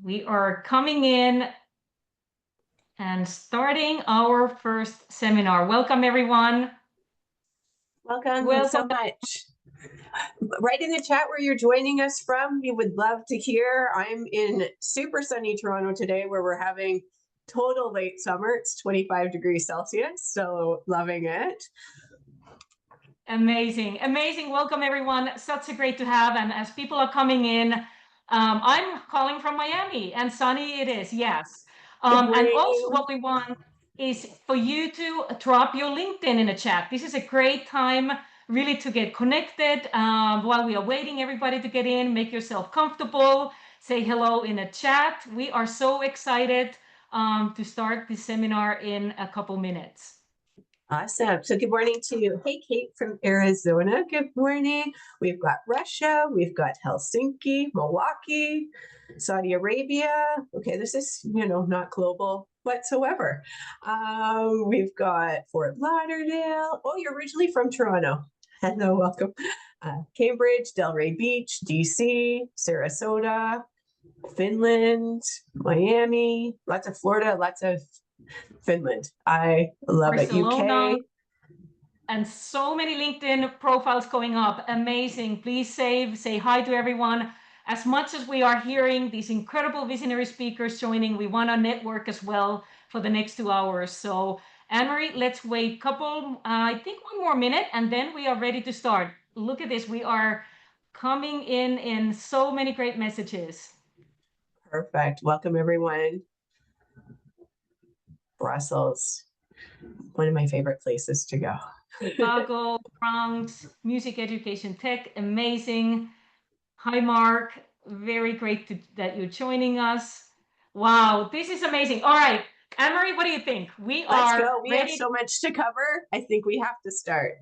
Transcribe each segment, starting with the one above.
We are coming in and starting our first seminar. Welcome, everyone. Welcome so much. Right in the chat where you're joining us from, we would love to hear. I'm in super sunny Toronto today where we're having total late summer. It's 25 degrees Celsius, so loving it. Amazing, amazing. Welcome, everyone. Such a great to have. And as people are coming in, I'm calling from Miami, and sunny it is, yes. And also what we want is for you to drop your LinkedIn in the chat. This is a great time really to get connected while we are waiting everybody to get in. Make yourself comfortable, say hello in the chat. We are so excited to start this seminar in a couple minutes. Awesome. So good morning to you. Hey, Kate from Arizona. Good morning. We've got Russia. We've got Helsinki, Milwaukee, Saudi Arabia. Okay, this is, not global whatsoever. We've got Fort Lauderdale. Oh, you're originally from Toronto. Hello, welcome. Cambridge, Delray Beach, DC, Sarasota, Finland, Miami, lots of Florida, lots of Finland. I love Barcelona, it. UK. And so many LinkedIn profiles going up. Amazing. Please say hi to everyone. As much as we are hearing these incredible visionary speakers joining, we want to network as well for the next 2 hours. So Anne-Marie, let's wait I think one more minute, and then we are ready to start. Look at this. We are coming in so many great messages. Perfect. Welcome, everyone. Brussels, one of my favorite places to go. Chicago, Bronx, music, education, tech, amazing. Hi, Mark. Very great that you're joining us. Wow, this is amazing. All right, Anne-Marie, what do you think? Let's go. We have so much to cover. I think we have to start.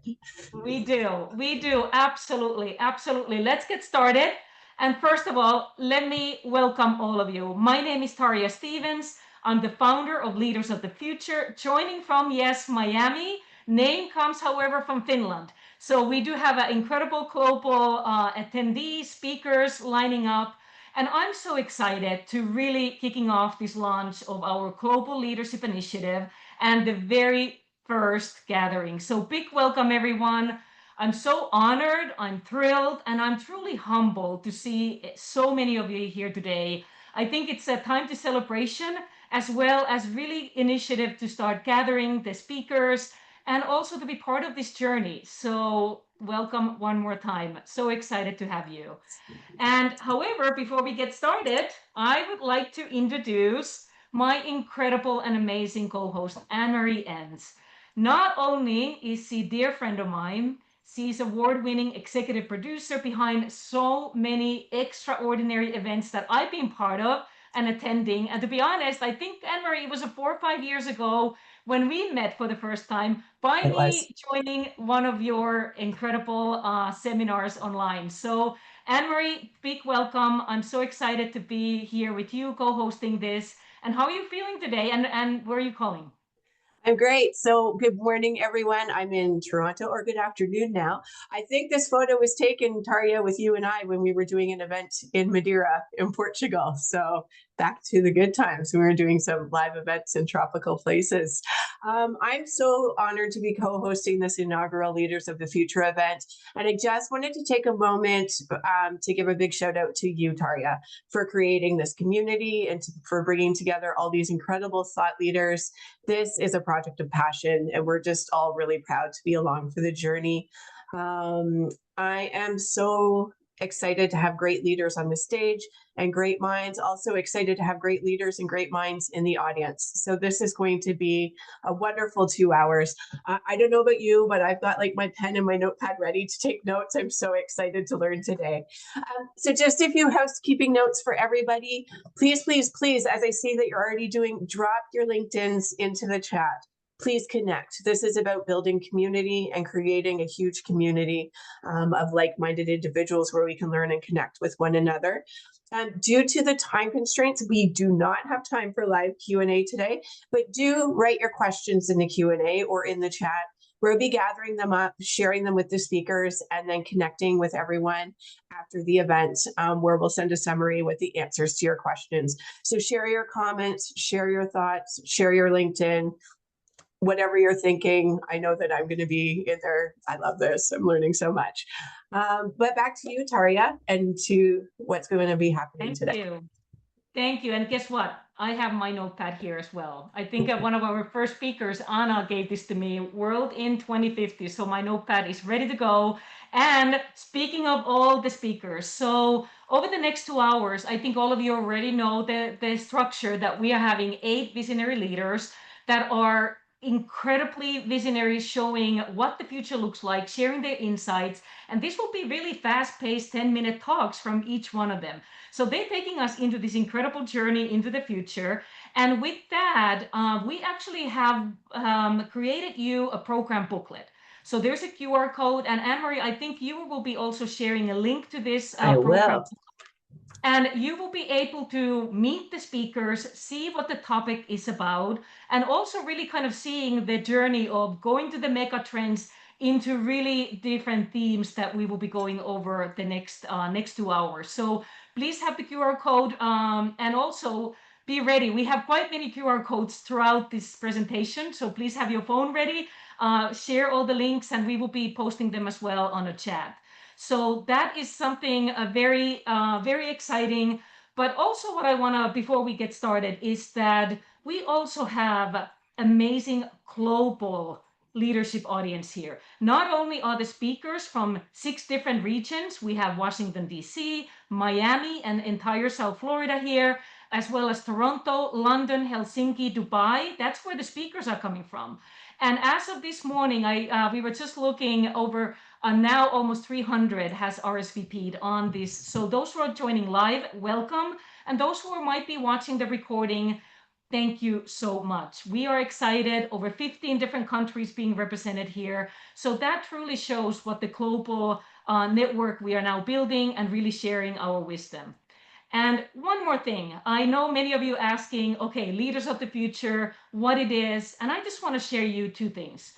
We do. Absolutely, absolutely. Let's get started. And first of all, let me welcome all of you. My name is Tarja Stevens. I'm the founder of Leaders of the Future, joining from, yes, Miami. Name comes, however, from Finland. So we do have an incredible global attendees, speakers lining up. And I'm so excited to really kicking off this launch of our Global Leadership Initiative and the very first gathering. So big welcome, everyone. I'm so honored, I'm thrilled, and I'm truly humbled to see so many of you here today. I think it's a time to celebration as well as really initiative to start gathering the speakers and also to be part of this journey. So welcome one more time. So excited to have you. And however, before we get started, I would like to introduce my incredible and amazing co-host, Anne-Marie Enns. Not only is she a dear friend of mine, she's award-winning executive producer behind so many extraordinary events that I've been part of and attending. And to be honest, I think, Anne-Marie, it was 4 or 5 years ago when we met for the first time by me joining one of your incredible seminars online. So Anne-Marie, big welcome. I'm so excited to be here with you co-hosting this. And how are you feeling today? And where are you calling? I'm great. So good morning, everyone. I'm in Toronto, or good afternoon now. I think this photo was taken, Tarja, with you and I when we were doing an event in Madeira in Portugal. So back to the good times. We were doing some live events in tropical places. I'm so honored to be co-hosting this inaugural Leaders of the Future event. And I just wanted to take a moment to give a big shout out to you, Tarja, for creating this community and for bringing together all these incredible thought leaders. This is a project of passion, and we're just all really proud to be along for the journey. I am so excited to have great leaders on the stage and great minds, also excited to have great leaders and great minds in the audience. So this is going to be a wonderful 2 hours. I don't know about you, but I've got like my pen and my notepad ready to take notes. I'm so excited to learn today. So just a few housekeeping notes for everybody. Please, please, please, as I see that you're already doing, drop your LinkedIns into the chat. Please connect. This is about building community and creating a huge community of like-minded individuals where we can learn and connect with one another. Due to the time constraints, we do not have time for live Q&A today, but do write your questions in the Q&A or in the chat. We'll be gathering them up, sharing them with the speakers, and then connecting with everyone after the event, where we'll send a summary with the answers to your questions. So share your comments, share your thoughts, share your LinkedIn, whatever you're thinking. I know that I'm going to be in there. I love this. I'm learning so much. But back to you, Tarja, and to what's going to be happening Thank today. you. Thank you. And guess what? I have my notepad here as well. I think one of our first speakers, Anna, gave this to me, World in 2050. So my notepad is ready to go. And speaking of all the speakers, so over the next 2 hours, I think all of you already know the structure that we are having 8 visionary leaders that are incredibly visionary, showing what the future looks like, sharing their insights. And this will be really fast-paced 10-minute talks from each one of them. So they're taking us into this incredible journey into the future. And with that, we actually have created you a program booklet. So there's a QR code. And Anne-Marie, I think you will be also sharing a link to this program. And you will be able to meet the speakers, see what the topic is about, and also really kind of seeing the journey of going to the mega trends into really different themes that we will be going over the next 2 hours. So please have the QR code, and also be ready. We have quite many QR codes throughout this presentation, so please have your phone ready. Share all the links, and we will be posting them as well on a chat. So that is something very, very exciting. But also what I want to, before we get started, is that we also have amazing global leadership audience here. Not only are the speakers from 6 different regions, we have Washington, D.C., Miami, and entire South Florida here, as well as Toronto, London, Helsinki, Dubai. That's where the speakers are coming from. And as of this morning, we were just looking over, now almost 300 has RSVP'd on this. So those who are joining live, welcome. And those who might be watching the recording, thank you so much. We are excited. Over 15 different countries being represented here. So that truly shows what the global network we are now building and really sharing our wisdom. And one more thing, I know many of you asking, okay, leaders of the future, what it is, and I just want to share you 2 things.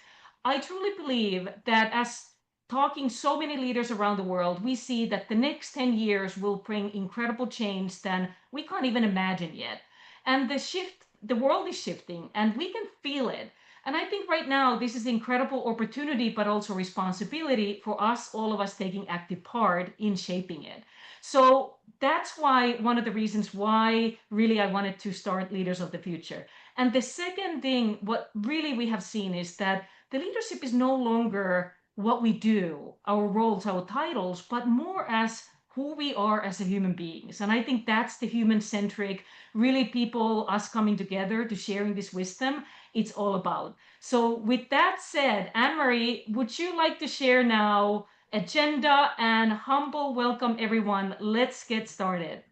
I truly believe that as talking so many leaders around the world, we see that the next 10 years will bring incredible change than we can't even imagine yet. And the world is shifting, and we can feel it. And I think right now this is incredible opportunity, but also responsibility for us, all of us taking active part in shaping it. So that's why one of the reasons why really I wanted to start Leaders of the Future. And the second thing, what really we have seen is that the leadership is no longer what we do, our roles, our titles, but more as who we are as a human beings. And I think that's the human centric, really people, us coming together to sharing this wisdom, it's all about. So with that said, Anne-Marie, would you like to share now agenda and humble welcome everyone? Let's get started.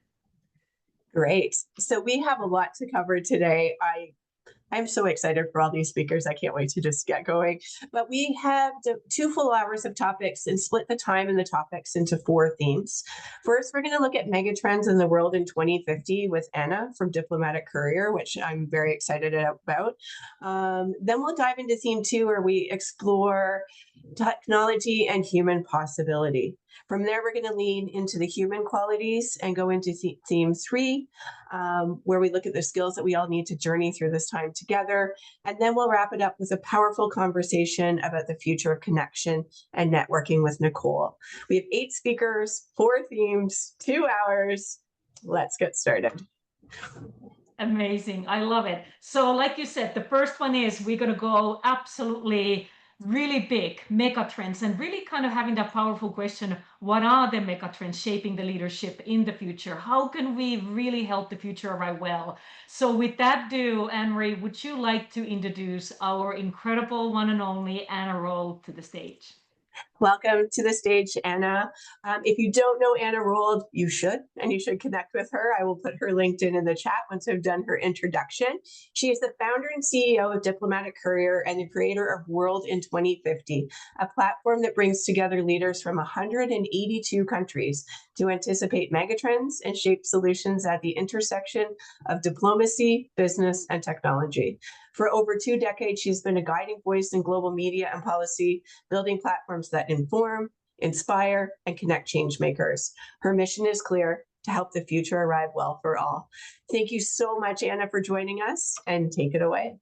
Great. So we have a lot to cover today. I'm so excited for all these speakers. I can't wait to just get going. But we have 2 full hours of topics and split the time and the topics into 4 themes. First, we're going to look at megatrends in the world in 2050 with Anna from Diplomatic Courier, which I'm very excited about. Then we'll dive into theme 2, where we explore technology and human possibility. From there, we're going to lean into the human qualities and go into theme 3, where we look at the skills that we all need to journey through this time together. And then we'll wrap it up with a powerful conversation about the future of connection and networking with Nicole. We have 8 speakers, 4 themes, 2 hours. Let's get started. Amazing. I love it. So like you said, the first one is we're going to go absolutely really big mega trends, and really kind of having that powerful question, what are the mega trends shaping the leadership in the future? How can we really help the future arrive well? So with that due, Anne-Marie, would you like to introduce our incredible one and only Anna Roll to the stage? Welcome to the stage, Anna. If you don't know Anna Rold, you should, and you should connect with her. I will put her LinkedIn in the chat once I've done her introduction. She is the founder and CEO of Diplomatic Courier and the creator of World in 2050, a platform that brings together leaders from 182 countries to anticipate megatrends and shape solutions at the intersection of diplomacy, business, and technology. For over 2 decades, she's been a guiding voice in global media and policy, building platforms that inform, inspire, and connect change makers. Her mission is clear: to help the future arrive well for all. Thank you so much, Anna, for joining us, and take it away.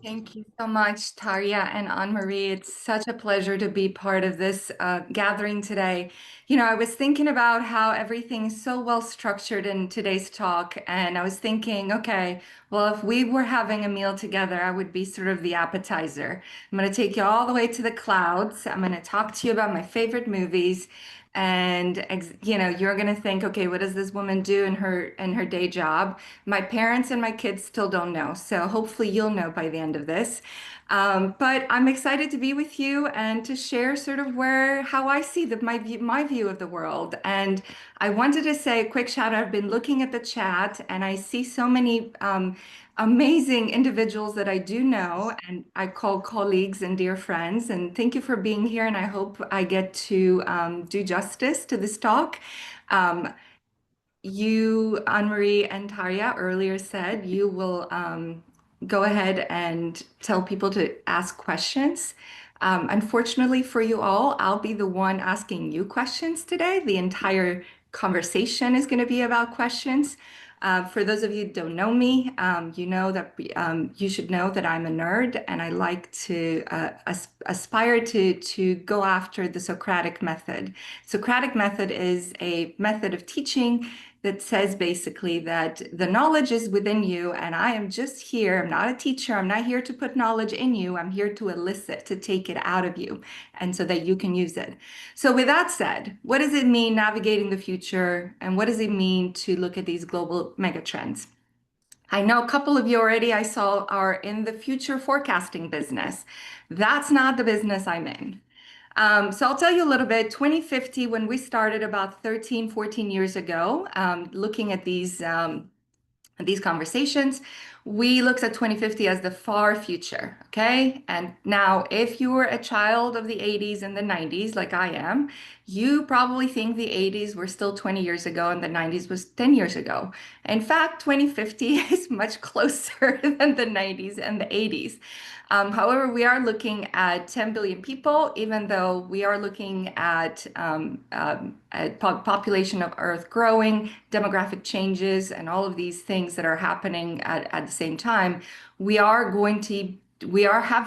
Thank you so much, Taria and Anne-Marie. It's such a pleasure to be part of this gathering today. You know, I was thinking about how everything is so well structured in today's talk, and I was thinking, okay, well, if we were having a meal together, I would be sort of the appetizer. I'm going to take you all the way to the clouds. I'm going to talk to you about my favorite movies. And you know, you're gonna think, okay, what does this woman do in her day job? My parents and my kids still don't know, so hopefully you'll know by the end of this. But I'm excited to be with you and to share sort of how I see my view of the world. And I wanted to say a quick shout out. I've been looking at the chat and I see so many amazing individuals that I do know and I call colleagues and dear friends. And thank you for being here. And I hope I get to do justice to this talk. You, Anne-Marie and Tarja, earlier said you will go ahead and tell people to ask questions. Unfortunately for you all, I'll be the one asking you questions today. The entire conversation is going to be about questions. For those of you who don't know me, you know that you should know that I'm a nerd and I like to aspire to go after the Socratic method. Socratic method is a method of teaching that says basically that the knowledge is within you and I am just here. I'm not a teacher. I'm not here to put knowledge in you. I'm here to elicit, to take it out of you and so that you can use it. So with that said, what does it mean navigating the future and what does it mean to look at these global megatrends? I know a couple of you already I saw are in the future forecasting business. That's not the business I'm in. So I'll tell you a little bit. 2050, when we started about 13, 14 years ago, looking at these conversations, we looked at 2050 as the far future, okay? And now, if you were a child of the 80s and the 90s, like I am, you probably think the 80s were still 20 years ago and the 90s was 10 years ago. In fact, 2050 is much closer than the 90s and the 80s. However, we are looking at 10 billion people, even though we are looking at population of Earth growing, demographic changes, and all of these things that are happening at the same time. We have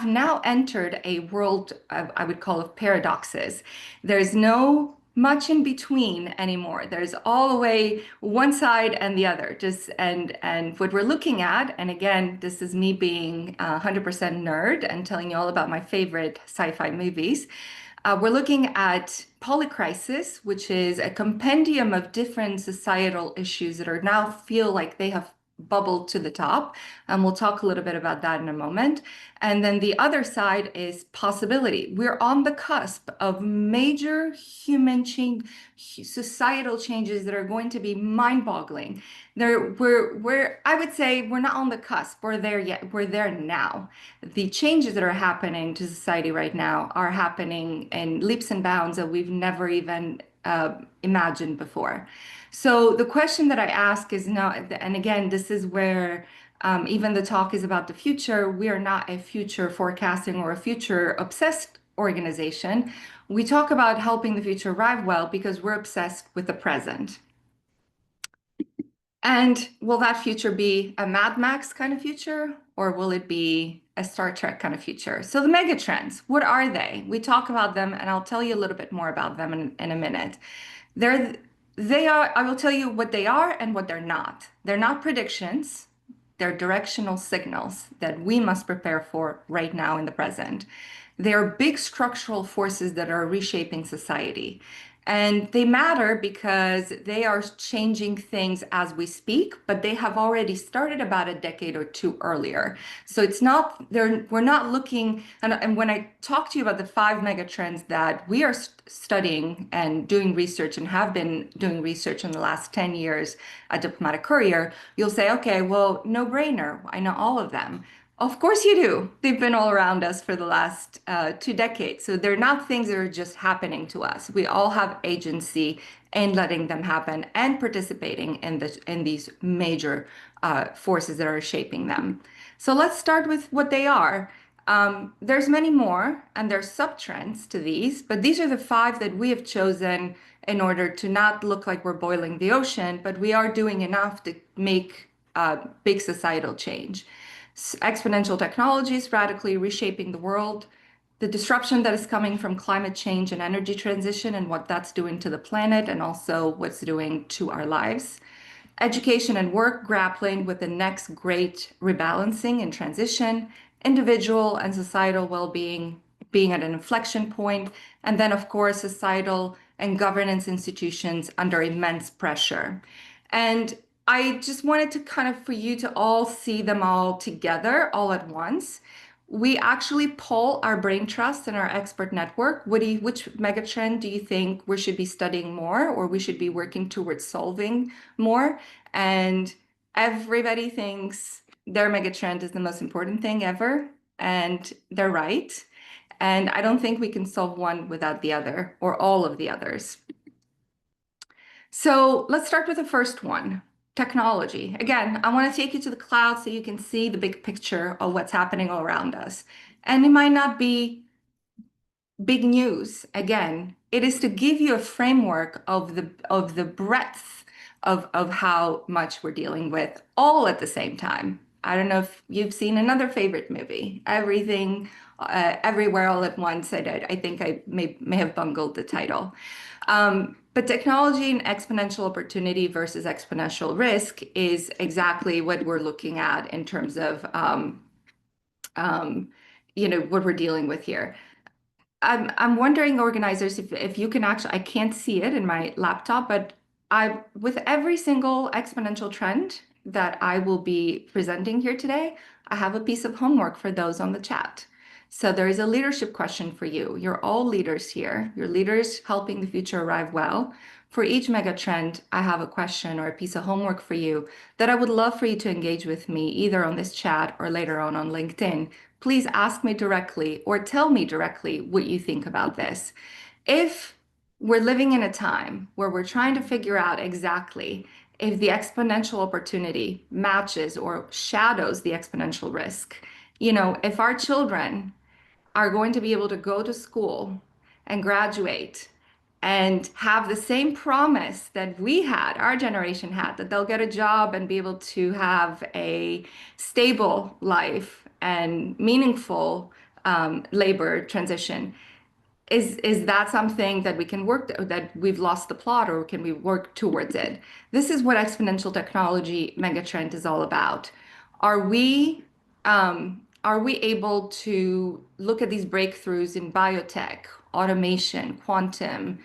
now entered a world I would call of paradoxes. There's no much in between anymore. There's all the way one side and the other. And what we're looking at, and again, this is me being 100% nerd and telling you all about my favorite sci-fi movies. We're looking at polycrisis, which is a compendium of different societal issues that are now feel like they have bubbled to the top. And we'll talk a little bit about that in a moment. And then the other side is possibility. We're on the cusp of major human change, societal changes that are going to be mind-boggling. I would say we're not on the cusp. We're there yet. We're there now. The changes that are happening to society right now are happening in leaps and bounds that we've never even imagined before. So the question that I ask is not, and again, this is where even the talk is about the future. We are not a future forecasting or a future obsessed organization. We talk about helping the future arrive well because we're obsessed with the present. And will that future be a Mad Max kind of future, or will it be a Star Trek kind of future? So the megatrends, what are they? We talk about them, and I'll tell you a little bit more about them in a minute. I will tell you what they are and what they're not. They're not predictions. They're directional signals that we must prepare for right now in the present. They are big structural forces that are reshaping society. And they matter because they are changing things as we speak, but they have already started about a decade or two earlier. So we're not looking, and when I talk to you about the 5 megatrends that we are studying and doing research and have been doing research in the last 10 years at Diplomatic Courier, you'll say, okay, well, no brainer. I know all of them. Of course you do. They've been all around us for the last 2 decades. So they're not things that are just happening to us. We all have agency in letting them happen and participating in these major forces that are shaping them. So let's start with what they are. There's many more, and there's sub-trends to these, but these are the five that we have chosen in order to not look like we're boiling the ocean, but we are doing enough to make big societal change. Exponential technologies radically reshaping the world, the disruption that is coming from climate change and energy transition and what that's doing to the planet and also what's doing to our lives. Education and work grappling with the next great rebalancing and transition, individual and societal well-being being at an inflection point, and then, of course, societal and governance institutions under immense pressure. And I just wanted to kind of for you to all see them all together all at once. We actually poll our brain trust and our expert network. Which megatrend do you think we should be studying more or we should be working towards solving more? And everybody thinks their megatrend is the most important thing ever, and they're right. And I don't think we can solve one without the other or all of the others. So let's start with the first one, technology. Again, I want to take you to the cloud so you can see the big picture of what's happening all around us. And it might not be big news. Again, it is to give you a framework of the breadth of how much we're dealing with all at the same time. I don't know if you've seen another favorite movie, Everything, Everywhere All at Once. I think I may have bungled the title. But technology and exponential opportunity versus exponential risk is exactly what we're looking at in terms of what we're dealing with here. I'm wondering, organizers, if you can actually, I can't see it in my laptop, but with every single exponential trend that I will be presenting here today, I have a piece of homework for those on the chat. So there is a leadership question for you. You're all leaders here. You're leaders helping the future arrive well. For each mega trend, I have a question or a piece of homework for you that I would love for you to engage with me either on this chat or later on LinkedIn. Please ask me directly or tell me directly what you think about this. If we're living in a time where we're trying to figure out exactly if the exponential opportunity matches or shadows the exponential risk, if our children are going to be able to go to school and graduate and have the same promise that we had, our generation had, that they'll get a job and be able to have a stable life and meaningful labor transition. Is that something that we can work, that we've lost the plot, or can we work towards it? This is what exponential technology megatrend is all about. Are we able to look at these breakthroughs in biotech, automation, quantum,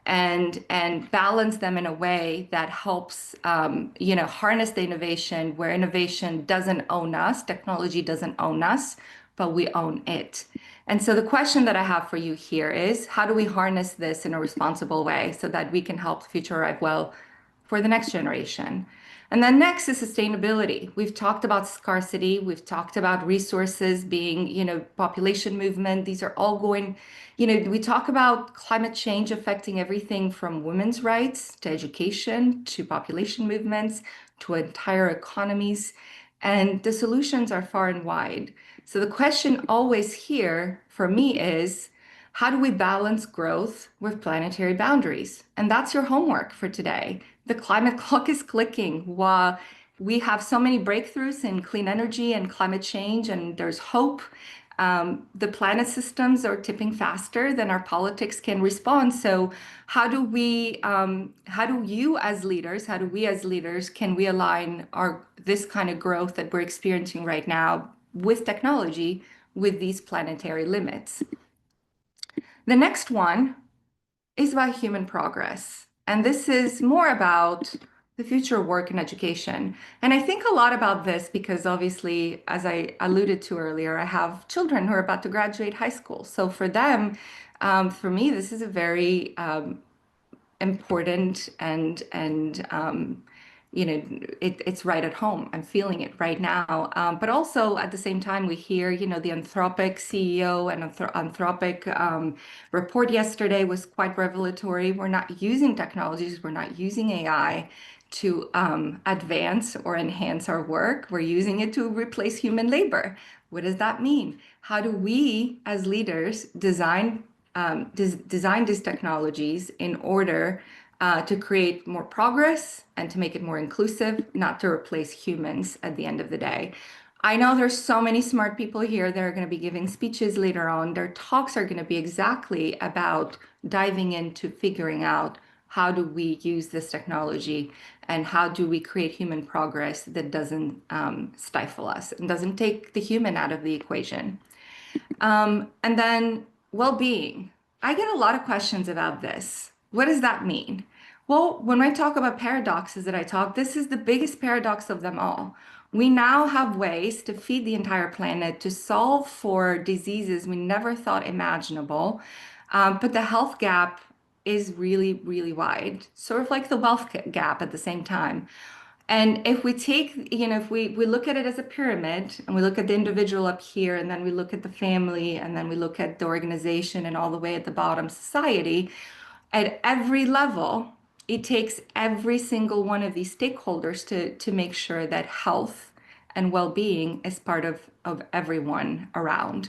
and balance them in a way that helps harness the innovation where innovation doesn't own us, technology doesn't own us, but we own it. And so the question that I have for you here is, how do we harness this in a responsible way so that we can help the future arrive well for the next generation? And then next is sustainability. We've talked about scarcity. We've talked about resources being, population movement. These are all going, we talk about climate change affecting everything from women's rights to education to population movements to entire economies. And the solutions are far and wide. So the question always here for me is, how do we balance growth with planetary boundaries? And that's your homework for today. The climate clock is clicking. While we have so many breakthroughs in clean energy and climate change, and there's hope, the planet systems are tipping faster than our politics can respond. So how do we as leaders, can we align this kind of growth that we're experiencing right now with technology with these planetary limits? The next one is about human progress. And this is more about the future of work and education. And I think a lot about this because obviously, as I alluded to earlier, I have children who are about to graduate high school. So for them, for me, this is a very important and it's right at home. I'm feeling it right now. But also at the same time, we hear, the Anthropic CEO and Anthropic report yesterday was quite revelatory. We're not using technologies, we're not using AI to advance or enhance our work. We're using it to replace human labor. What does that mean? How do we, as leaders, design these technologies in order to create more progress and to make it more inclusive, not to replace humans at the end of the day? I know there's so many smart people here that are going to be giving speeches later on. Their talks are going to be exactly about diving into figuring out how do we use this technology and how do we create human progress that doesn't stifle us and doesn't take the human out of the equation. And then well-being. I get a lot of questions about this. What does that mean? Well, when I talk about paradoxes this is the biggest paradox of them all. We now have ways to feed the entire planet, to solve for diseases we never thought imaginable. But the health gap is really, really wide, sort of like the wealth gap at the same time. And if we take, if we look at it as a pyramid and we look at the individual up here, and then we look at the family, and then we look at the organization, and all the way at the bottom, society, at every level, it takes every single one of these stakeholders to make sure that health and well-being is part of everyone around.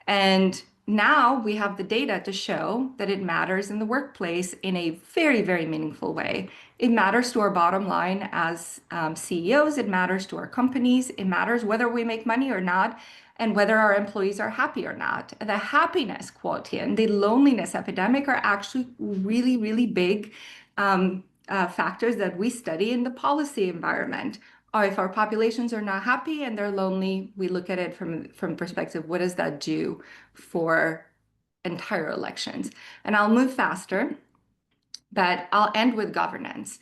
And now we have the data to show that it matters in the workplace in a very, very meaningful way. It matters to our bottom line as CEOs, it matters to our companies, it matters whether we make money or not, and whether our employees are happy or not. The happiness quotient, the loneliness epidemic are actually really, really big factors that we study in the policy environment. Or if our populations are not happy and they're lonely, we look at it from perspective, what does that do for entire elections? And I'll move faster, but I'll end with governance.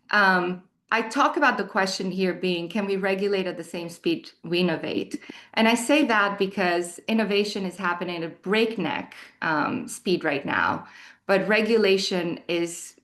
I talk about the question here being, can we regulate at the same speed we innovate? And I say that because innovation is happening at a breakneck speed right now, but regulation is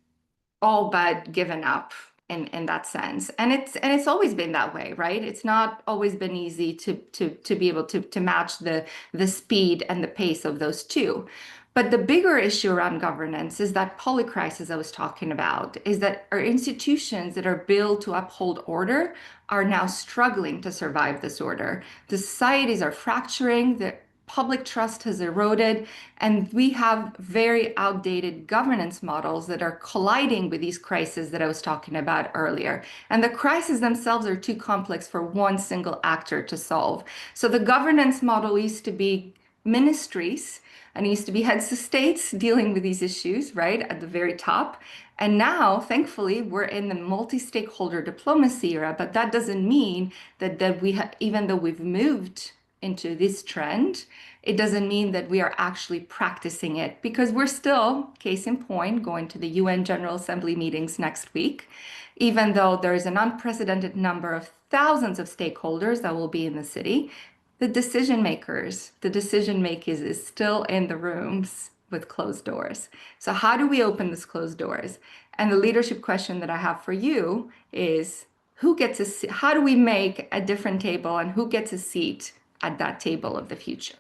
all but given up in that sense. And it's always been that way, right? It's not always been easy to be able to match the speed and the pace of those two. But the bigger issue around governance is that polycrisis I was talking about, is that our institutions that are built to uphold order are now struggling to survive this order. The societies are fracturing, the public trust has eroded, and we have very outdated governance models that are colliding with these crises that I was talking about earlier. And the crises themselves are too complex for one single actor to solve. So the governance model used to be ministries, and it used to be heads of states dealing with these issues, right, at the very top. And now, thankfully, we're in the multi-stakeholder diplomacy era, but that doesn't mean that even though we've moved into this trend, it doesn't mean that we are actually practicing it, because we're still, case in point, going to the UN General Assembly meetings next week, even though there is an unprecedented number of thousands of stakeholders that will be in the city. The decision makers is still in the rooms with closed doors. So how do we open these closed doors? And the leadership question that I have for you is, how do we make a different table, and who gets a seat at that table of the future?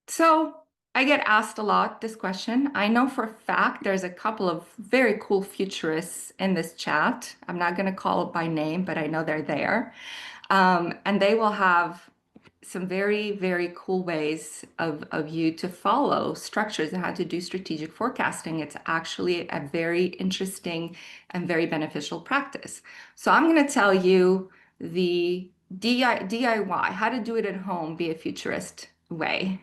So I get asked a lot this question. I know for a fact there's a couple of very cool futurists in this chat. I'm not going to call it by name, but I know they're there. And they will have some very, very cool ways of you to follow structures and how to do strategic forecasting. It's actually a very interesting and very beneficial practice. So I'm going to tell you the DIY, how to do it at home, be a futurist way.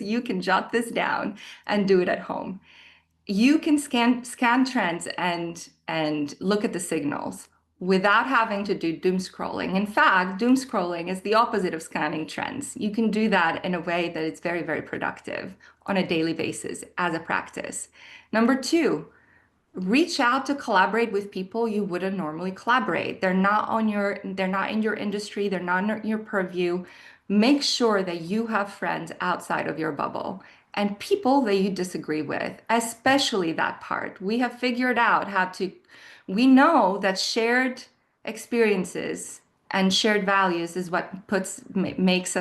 You can jot this down and do it at home. You can scan trends and look at the signals without having to do doom scrolling. In fact, doom scrolling is the opposite of scanning trends. You can do that in a way that it's very, very productive on a daily basis as a practice. Number two, reach out to collaborate with people you wouldn't normally collaborate. They're not in your industry, they're not in your purview. Make sure that you have friends outside of your bubble. and people that you disagree with, especially that part. We have figured out how to, we know that shared experiences and shared values is what brings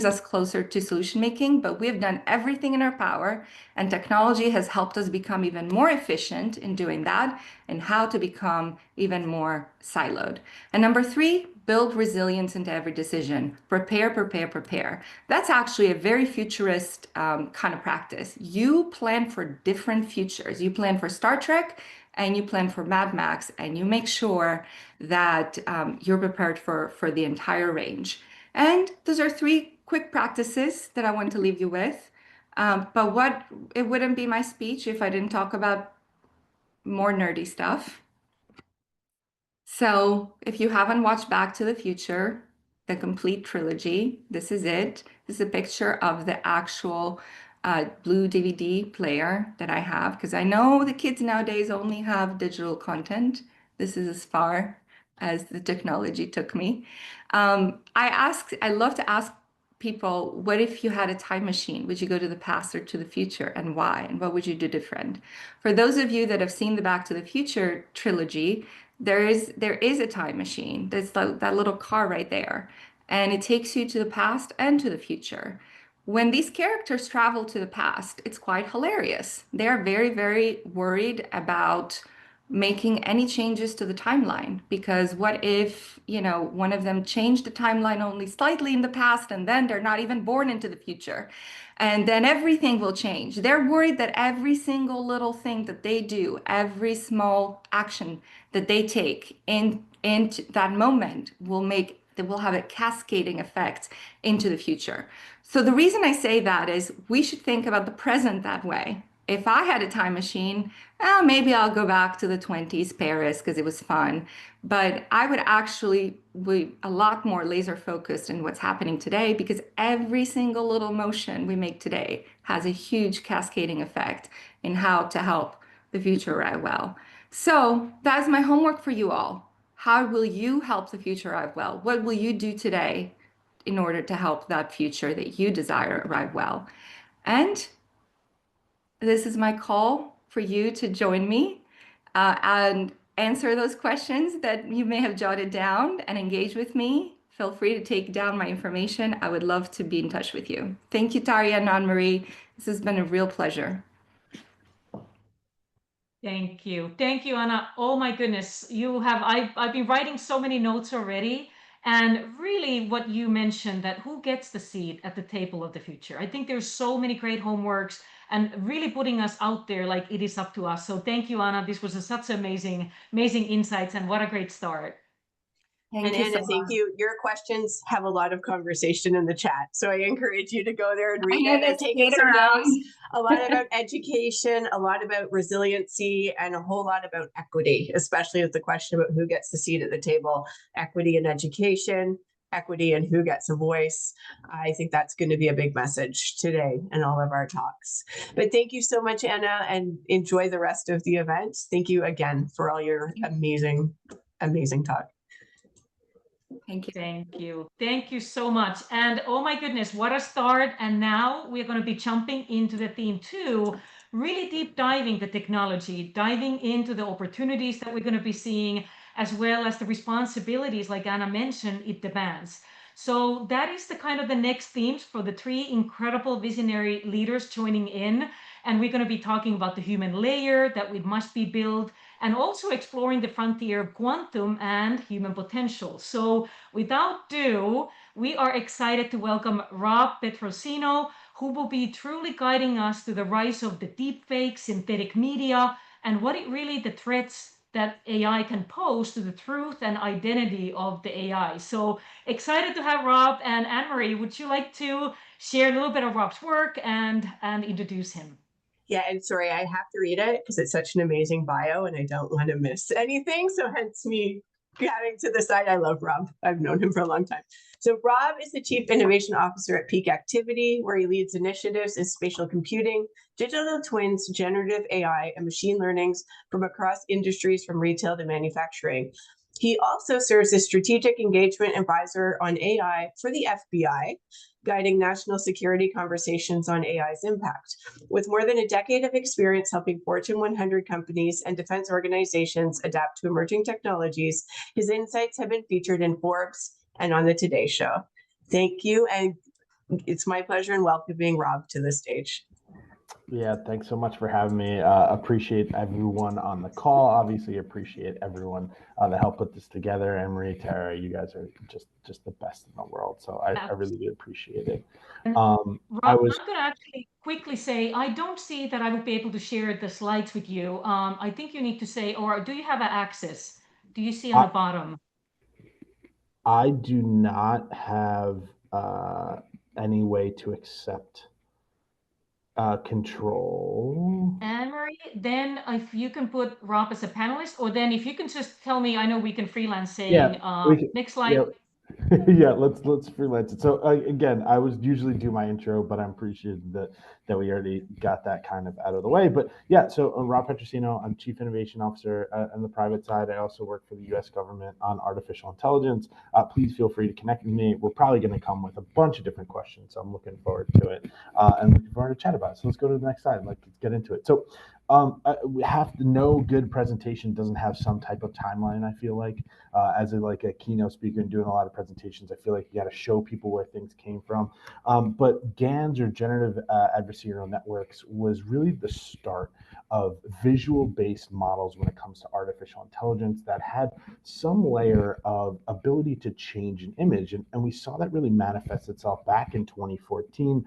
us closer to solution making, but we've done everything in our power, and technology has helped us become even more efficient in doing that, and how to become even more siloed. And number three, build resilience into every decision. Prepare, prepare, prepare. That's actually a very futurist kind of practice. You plan for different futures. You plan for Star Trek, and you plan for Mad Max, and you make sure that you're prepared for the entire range. And those are three quick practices that I want to leave you with. But it wouldn't be my speech if I didn't talk about more nerdy stuff. So if you haven't watched Back to the Future, the complete trilogy, this is it. This is a picture of the actual blue DVD player that I have, because I know the kids nowadays only have digital content. This is as far as the technology took me. I love to ask people, what if you had a time machine? Would you go to the past or to the future, and why? And what would you do different? For those of you that have seen the Back to the Future trilogy, there is a time machine. There's that little car right there, and it takes you to the past and to the future. When these characters travel to the past, it's quite hilarious. They're very, very worried about making any changes to the timeline, because what if, one of them changed the timeline only slightly in the past, and then they're not even born into the future, and then everything will change. They're worried that every single little thing that they do, every small action that they take in that moment will have a cascading effect into the future. So the reason I say that is we should think about the present that way. If I had a time machine, maybe I'll go back to the 20s Paris because it was fun. But I would actually be a lot more laser focused in what's happening today, because every single little motion we make today has a huge cascading effect in how to help the future arrive well. So that's my homework for you all. How will you help the future arrive well? What will you do today in order to help that future that you desire arrive well? And this is my call for you to join me and answer those questions that you may have jotted down and engage with me. Feel free to take down my information. I would love to be in touch with you. Thank you, Tarja and Anne-Marie. This has been a real pleasure. Thank you. Thank you, Anna. Oh my goodness. I've been writing so many notes already. And really what you mentioned, that who gets the seat at the table of the future. I think there's so many great homeworks and really putting us out there like it is up to us. So thank you, Anna. This was such amazing insights, and what a great start. And Anna, thank you. Your questions have a lot of conversation in the chat. So I encourage you to go there and read it. I've taken some notes, a lot about education, a lot about resiliency, and a whole lot about equity, especially with the question about who gets the seat at the table, equity in education, equity and who gets a voice. I think that's going to be a big message today in all of our talks. But thank you so much, Anna, and enjoy the rest of the event. Thank you again for all your amazing talk. Thank you. Thank you. Thank you so much. And oh my goodness, what a start. And now we're going to be jumping into the theme 2, really deep diving the technology, diving into the opportunities that we're going to be seeing, as well as the responsibilities, like Anna mentioned, it demands. So that is the kind of the next themes for the 3 incredible visionary leaders joining in. And we're going to be talking about the human layer that we must be built, and also exploring the frontier of quantum and human potential. So without ado, we are excited to welcome Rob Petrosino, who will be truly guiding us to the rise of the deepfakes, synthetic media, and what the threats that AI can pose to the truth and identity of the AI. So excited to have Rob. And Anne-Marie, would you like to share a little bit of Rob's work and introduce him? Yeah, and sorry, I have to read it because it's such an amazing bio and I don't want to miss anything. So hence me having to the side. I love Rob. I've known him for a long time. So Rob is the Chief Innovation Officer at Peak Activity, where he leads initiatives in spatial computing, digital twins, generative AI, and machine learnings from across industries from retail to manufacturing. He also serves as strategic engagement advisor on AI for the FBI, guiding national security conversations on AI's impact. With more than a decade of experience helping Fortune 100 companies and defense organizations adapt to emerging technologies, his insights have been featured in Forbes and on the Today Show. Thank you, and it's my pleasure in welcoming Rob to the stage. Yeah, thanks so much for having me. Appreciate everyone on the call. Obviously, appreciate everyone that helped put this together. Emery, Tara, you guys are just the best in the world. So I really do appreciate it. Rob, I'm going to actually quickly say, I don't see that I would be able to share the slides with you. I think you need to say, or do you have access? Do you see on the bottom? I do not have any way to accept control. Anne-Marie, then if you can put Rob as a panelist, or then if you can just tell me, I know we can freelance saying, next slide. Yeah. Yeah, let's freelance it. So again, I was usually do my intro, but I'm appreciative that we already got that kind of out of the way. But yeah, so I'm Rob Petrosino. I'm Chief Innovation Officer on the private side. I also work for the U.S. government on artificial intelligence. Please feel free to connect with me. We're probably going to come with a bunch of different questions, so I'm looking forward to it and looking forward to chat about it. So let's go to the next slide. Let's get into it. So we have to know good presentation doesn't have some type of timeline. I feel like as a keynote speaker and doing a lot of presentations, I feel like you got to show people where things came from. But GANs, or generative adversarial networks, was really the start of visual-based models when it comes to artificial intelligence that had some layer of ability to change an image, and we saw that really manifest itself back in 2014.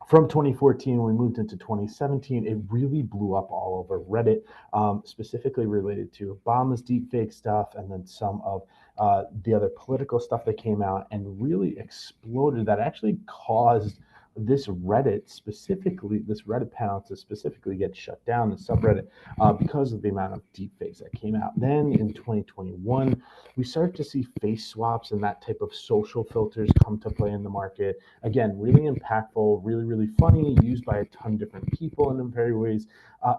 From 2014, when we moved into 2017, it really blew up all over Reddit, specifically related to Obama's deepfake stuff, and then some of the other political stuff that came out and really exploded. That actually caused this Reddit panel to specifically get shut down, the subreddit, because of the amount of deepfakes that came out. Then in 2021, we started to see face swaps and that type of social filters come to play in the market. Again, really impactful, really, really funny, used by a ton of different people in various ways.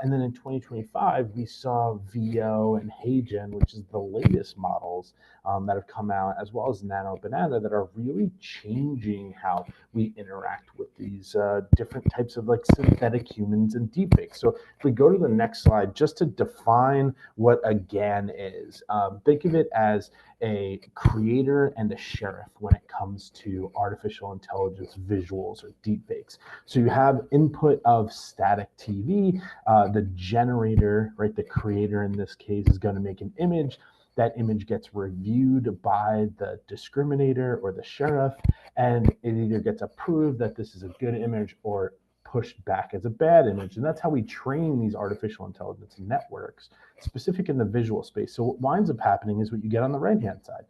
And then in 2025, we saw VO and HeyGen, which is the latest models that have come out, as well as Nano Banana, that are really changing how we interact with these different types of synthetic humans and deepfakes. So if we go to the next slide, just to define what a GAN is, think of it as a creator and a sheriff when it comes to artificial intelligence visuals or deepfakes. So you have input of static TV, the generator, right, the creator in this case, is going to make an image. That image gets reviewed by the discriminator or the sheriff, and it either gets approved that this is a good image or pushed back as a bad image. And that's how we train these artificial intelligence networks, specific in the visual space. So what winds up happening is what you get on the right-hand side,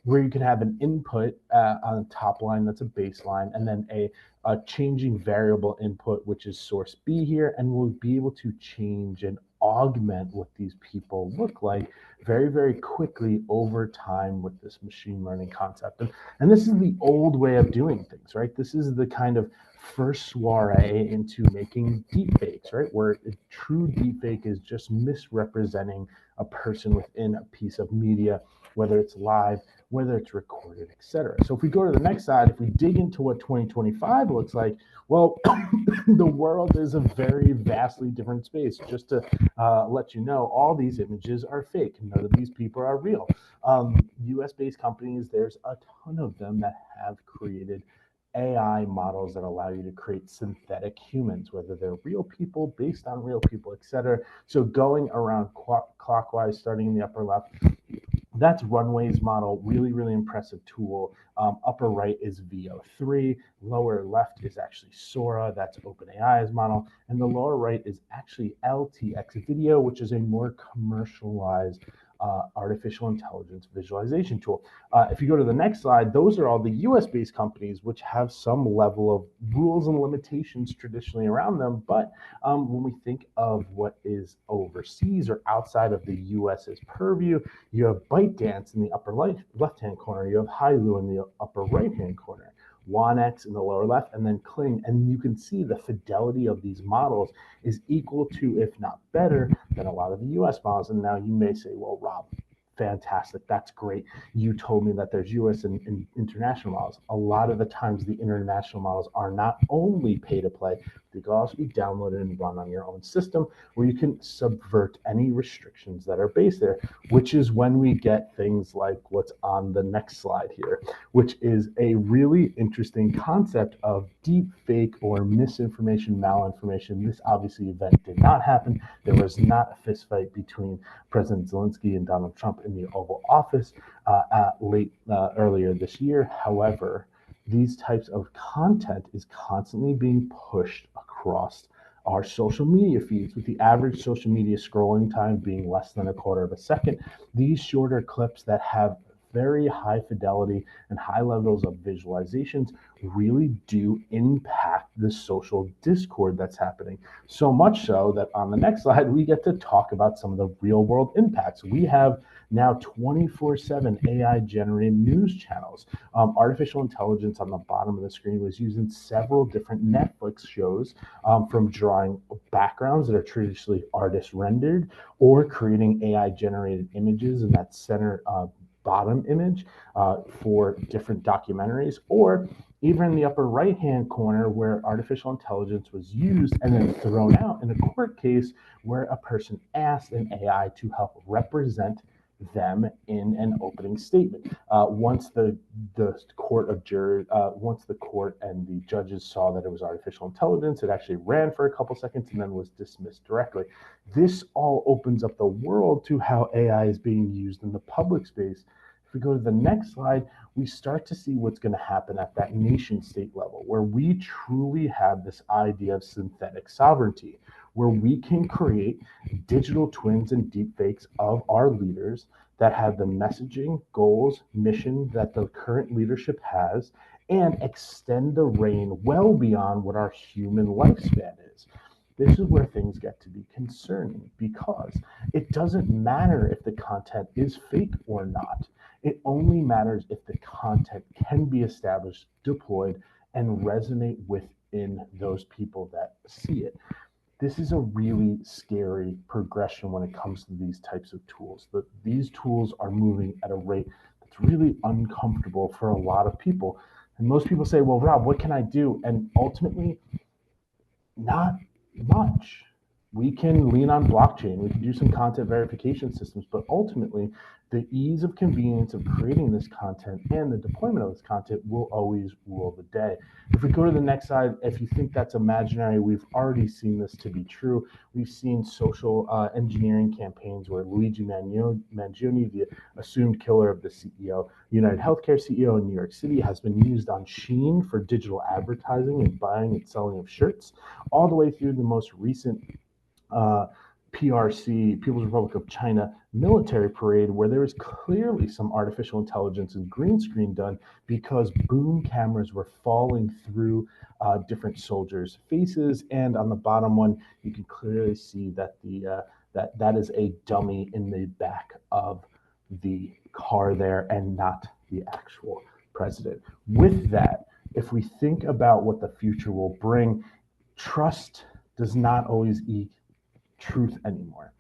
where you can have an input on the top line that's a baseline, and then a changing variable input, which is source B here, and we'll be able to change and augment what these people look like very, very quickly over time with this machine learning concept. And this is the old way of doing things, right? This is the kind of first soiree into making deepfakes, right? Where a true deepfake is just misrepresenting a person within a piece of media, whether it's live, whether it's recorded, etc. So if we go to the next slide, if we dig into what 2025 looks like, well, the world is a very vastly different space. Just to let you know, all these images are fake. None of these people are real. US-based companies, there's a ton of them that have created AI models that allow you to create synthetic humans, whether they're real people, based on real people, etc. So going around clockwise, starting in the upper left, that's Runway's model, really, really impressive tool. Upper right is VO3, lower left is actually Sora, that's OpenAI's model, and the lower right is actually LTX Video, which is a more commercialized artificial intelligence visualization tool. If you go to the next slide, those are all the US-based companies which have some level of rules and limitations traditionally around them. But when we think of what is overseas or outside of the US's purview, you have ByteDance in the upper left-hand corner, you have Hailu in the upper right-hand corner, Wanex in the lower left, and then Kling. And you can see the fidelity of these models is equal to, if not better, than a lot of the US models. And now you may say, well, Rob, fantastic. That's great. You told me that there's US and international models. A lot of the times the international models are not only pay to play, they can also be downloaded and run on your own system where you can subvert any restrictions that are based there, which is when we get things like what's on the next slide here, which is a really interesting concept of deep fake or misinformation, malinformation. This obviously event did not happen. There was not a fist fight between President Zelensky and Donald Trump in the Oval Office earlier this year. However, these types of content is constantly being pushed across our social media feeds, with the average social media scrolling time being less than a quarter of a second. These shorter clips that have very high fidelity and high levels of visualizations really do impact the social discord that's happening. So much so that on the next slide, we get to talk about some of the real world impacts. We have now 24/7 AI generated news channels. Artificial intelligence on the bottom of the screen was used in several different Netflix shows, from drawing backgrounds that are traditionally artist rendered or creating AI generated images in that center bottom image for different documentaries, or even in the upper right hand corner where artificial intelligence was used and then thrown out in a court case where a person asked an AI to help represent them in an opening statement. Once the court and the judges saw that it was artificial intelligence, it actually ran for a couple seconds and then was dismissed directly. This all opens up the world to how AI is being used in the public space. If we go to the next slide, we start to see what's going to happen at that nation state level, where we truly have this idea of synthetic sovereignty, where we can create digital twins and deepfakes of our leaders that have the messaging, goals, mission that the current leadership has, and extend the reign well beyond what our human lifespan is. This is where things get to be concerning, because it doesn't matter if the content is fake or not. It only matters if the content can be established, deployed, and resonate within those people that see it. This is a really scary progression when it comes to these types of tools. These tools are moving at a rate that's really uncomfortable for a lot of people. And most people say, well, Rob, what can I do? And ultimately, not much. We can lean on blockchain, we can do some content verification systems, but ultimately the ease of convenience of creating this content and the deployment of this content will always rule the day. If we go to the next slide, if you think that's imaginary, we've already seen this to be true. We've seen social engineering campaigns where Luigi Mangione, the assumed killer of the CEO, United Healthcare CEO in New York City, has been used on Shein for digital advertising and buying and selling of shirts, all the way through the most recent PRC, People's Republic of China, military parade, where there was clearly some artificial intelligence and green screen done because boom cameras were falling through different soldiers' faces. And on the bottom one, you can clearly see that that is a dummy in the back of the car there and not the actual president. With that, if we think about what the future will bring, trust does not always equal truth anymore.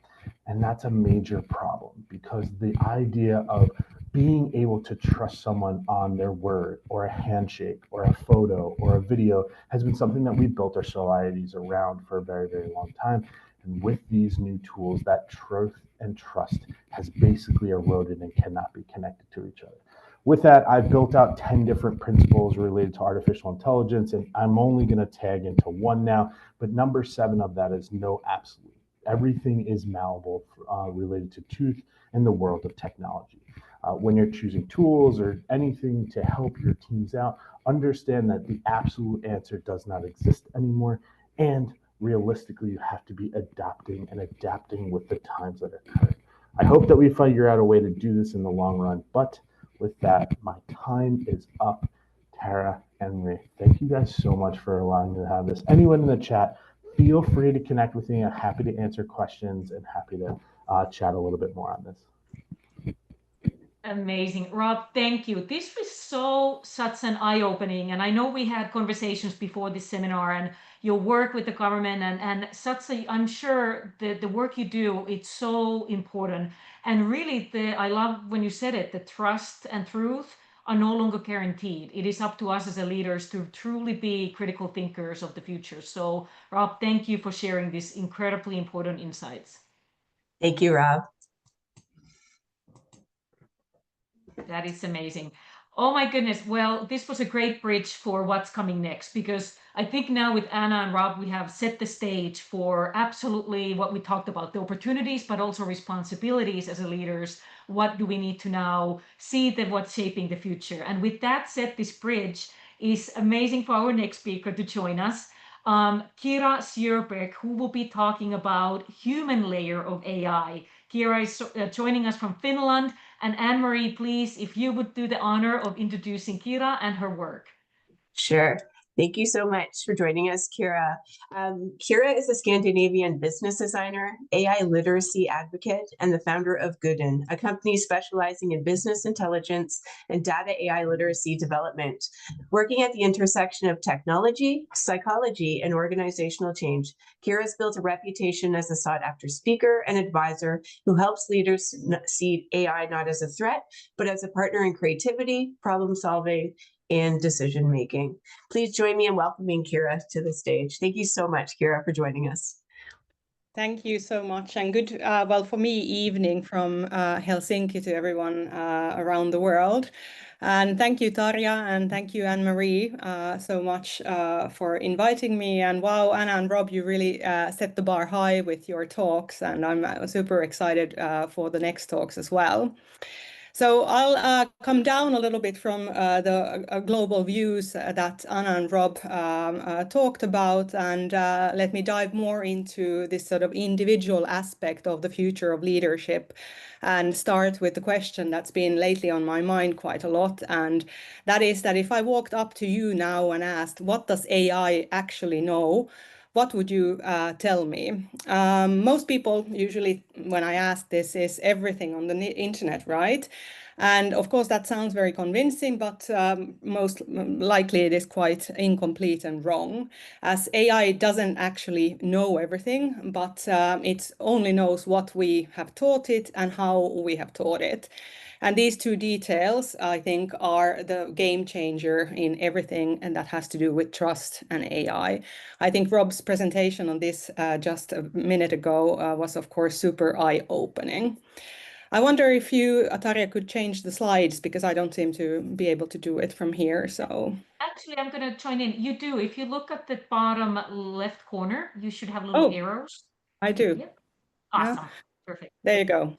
And that's a major problem, because the idea of being able to trust someone on their word or a handshake or a photo or a video has been something that we've built our societies around for a very, very long time. And with these new tools, that truth and trust has basically eroded and cannot be connected to each other. With that, I've built out 10 different principles related to artificial intelligence, and I'm only going to tag into one now, but number 7 of that is no absolute. Everything is malleable related to truth in the world of technology. When you're choosing tools or anything to help your teams out, understand that the absolute answer does not exist anymore. And realistically, you have to be adapting with the times that are current. I hope that we figure out a way to do this in the long run. But with that, my time is up. Tara, Emery, thank you guys so much for allowing me to have this. Anyone in the chat, feel free to connect with me. I'm happy to answer questions and happy to chat a little bit more on this. Amazing. Rob, thank you. This was such an eye-opening. And I know we had conversations before this seminar and your work with the government and such a, I'm sure the work you do, it's so important. And really I love when you said it, the trust and truth are no longer guaranteed. It is up to us as a leaders to truly be critical thinkers of the future. So Rob, thank you for sharing these incredibly important insights. Thank you, Rob. That is amazing. Oh my goodness. Well, this was a great bridge for what's coming next because I think now with Anna and Rob, we have set the stage for absolutely what we talked about, the opportunities, but also responsibilities as a leaders. What do we need to now see that what's shaping the future? And with that said, this bridge is amazing for our next speaker to join us. Kira Sjöberg, who will be talking about human layer of AI. Kira is joining us from Finland. And Anne-Marie, please, if you would do the honor of introducing Kira and her work. Sure. Thank you so much for joining us, Kira. Kira is a Scandinavian business designer, AI literacy advocate, and the founder of Gooden, a company specializing in business intelligence and data AI literacy development. Working at the intersection of technology, psychology, and organizational change, Kira has built a reputation as a sought-after speaker and advisor who helps leaders see AI not as a threat, but as a partner in creativity, problem solving, and decision making. Please join me in welcoming Kira to the stage. Thank you so much, Kira, for joining us. Thank you so much, and good, well, for me, evening from Helsinki to everyone around the world. And thank you, Tarja, and thank you, Anne-Marie, so much for inviting me. And wow, Anna and Rob, you really set the bar high with your talks, and I'm super excited for the next talks as well. So I'll come down a little bit from the global views that Anna and Rob talked about, and let me dive more into this sort of individual aspect of the future of leadership, and start with the question that's been lately on my mind quite a lot, and that is that if I walked up to you now and asked, what does AI actually know? What would you tell me? Most people usually, when I ask this, is everything on the internet, right? And of course, that sounds very convincing, but most likely it is quite incomplete and wrong, as AI doesn't actually know everything, but it only knows what we have taught it and how we have taught it. And these two details, I think, are the game changer in everything, and that has to do with trust and AI. I think Rob's presentation on this just a minute ago was, of course, super eye-opening. I wonder if you, Tarja, could change the slides, because I don't seem to be able to do it from here. So actually, I'm going to join in. You do. If you look at the bottom left corner, you should have little arrows. I do. Yep. Awesome. Yeah. Perfect. There you go.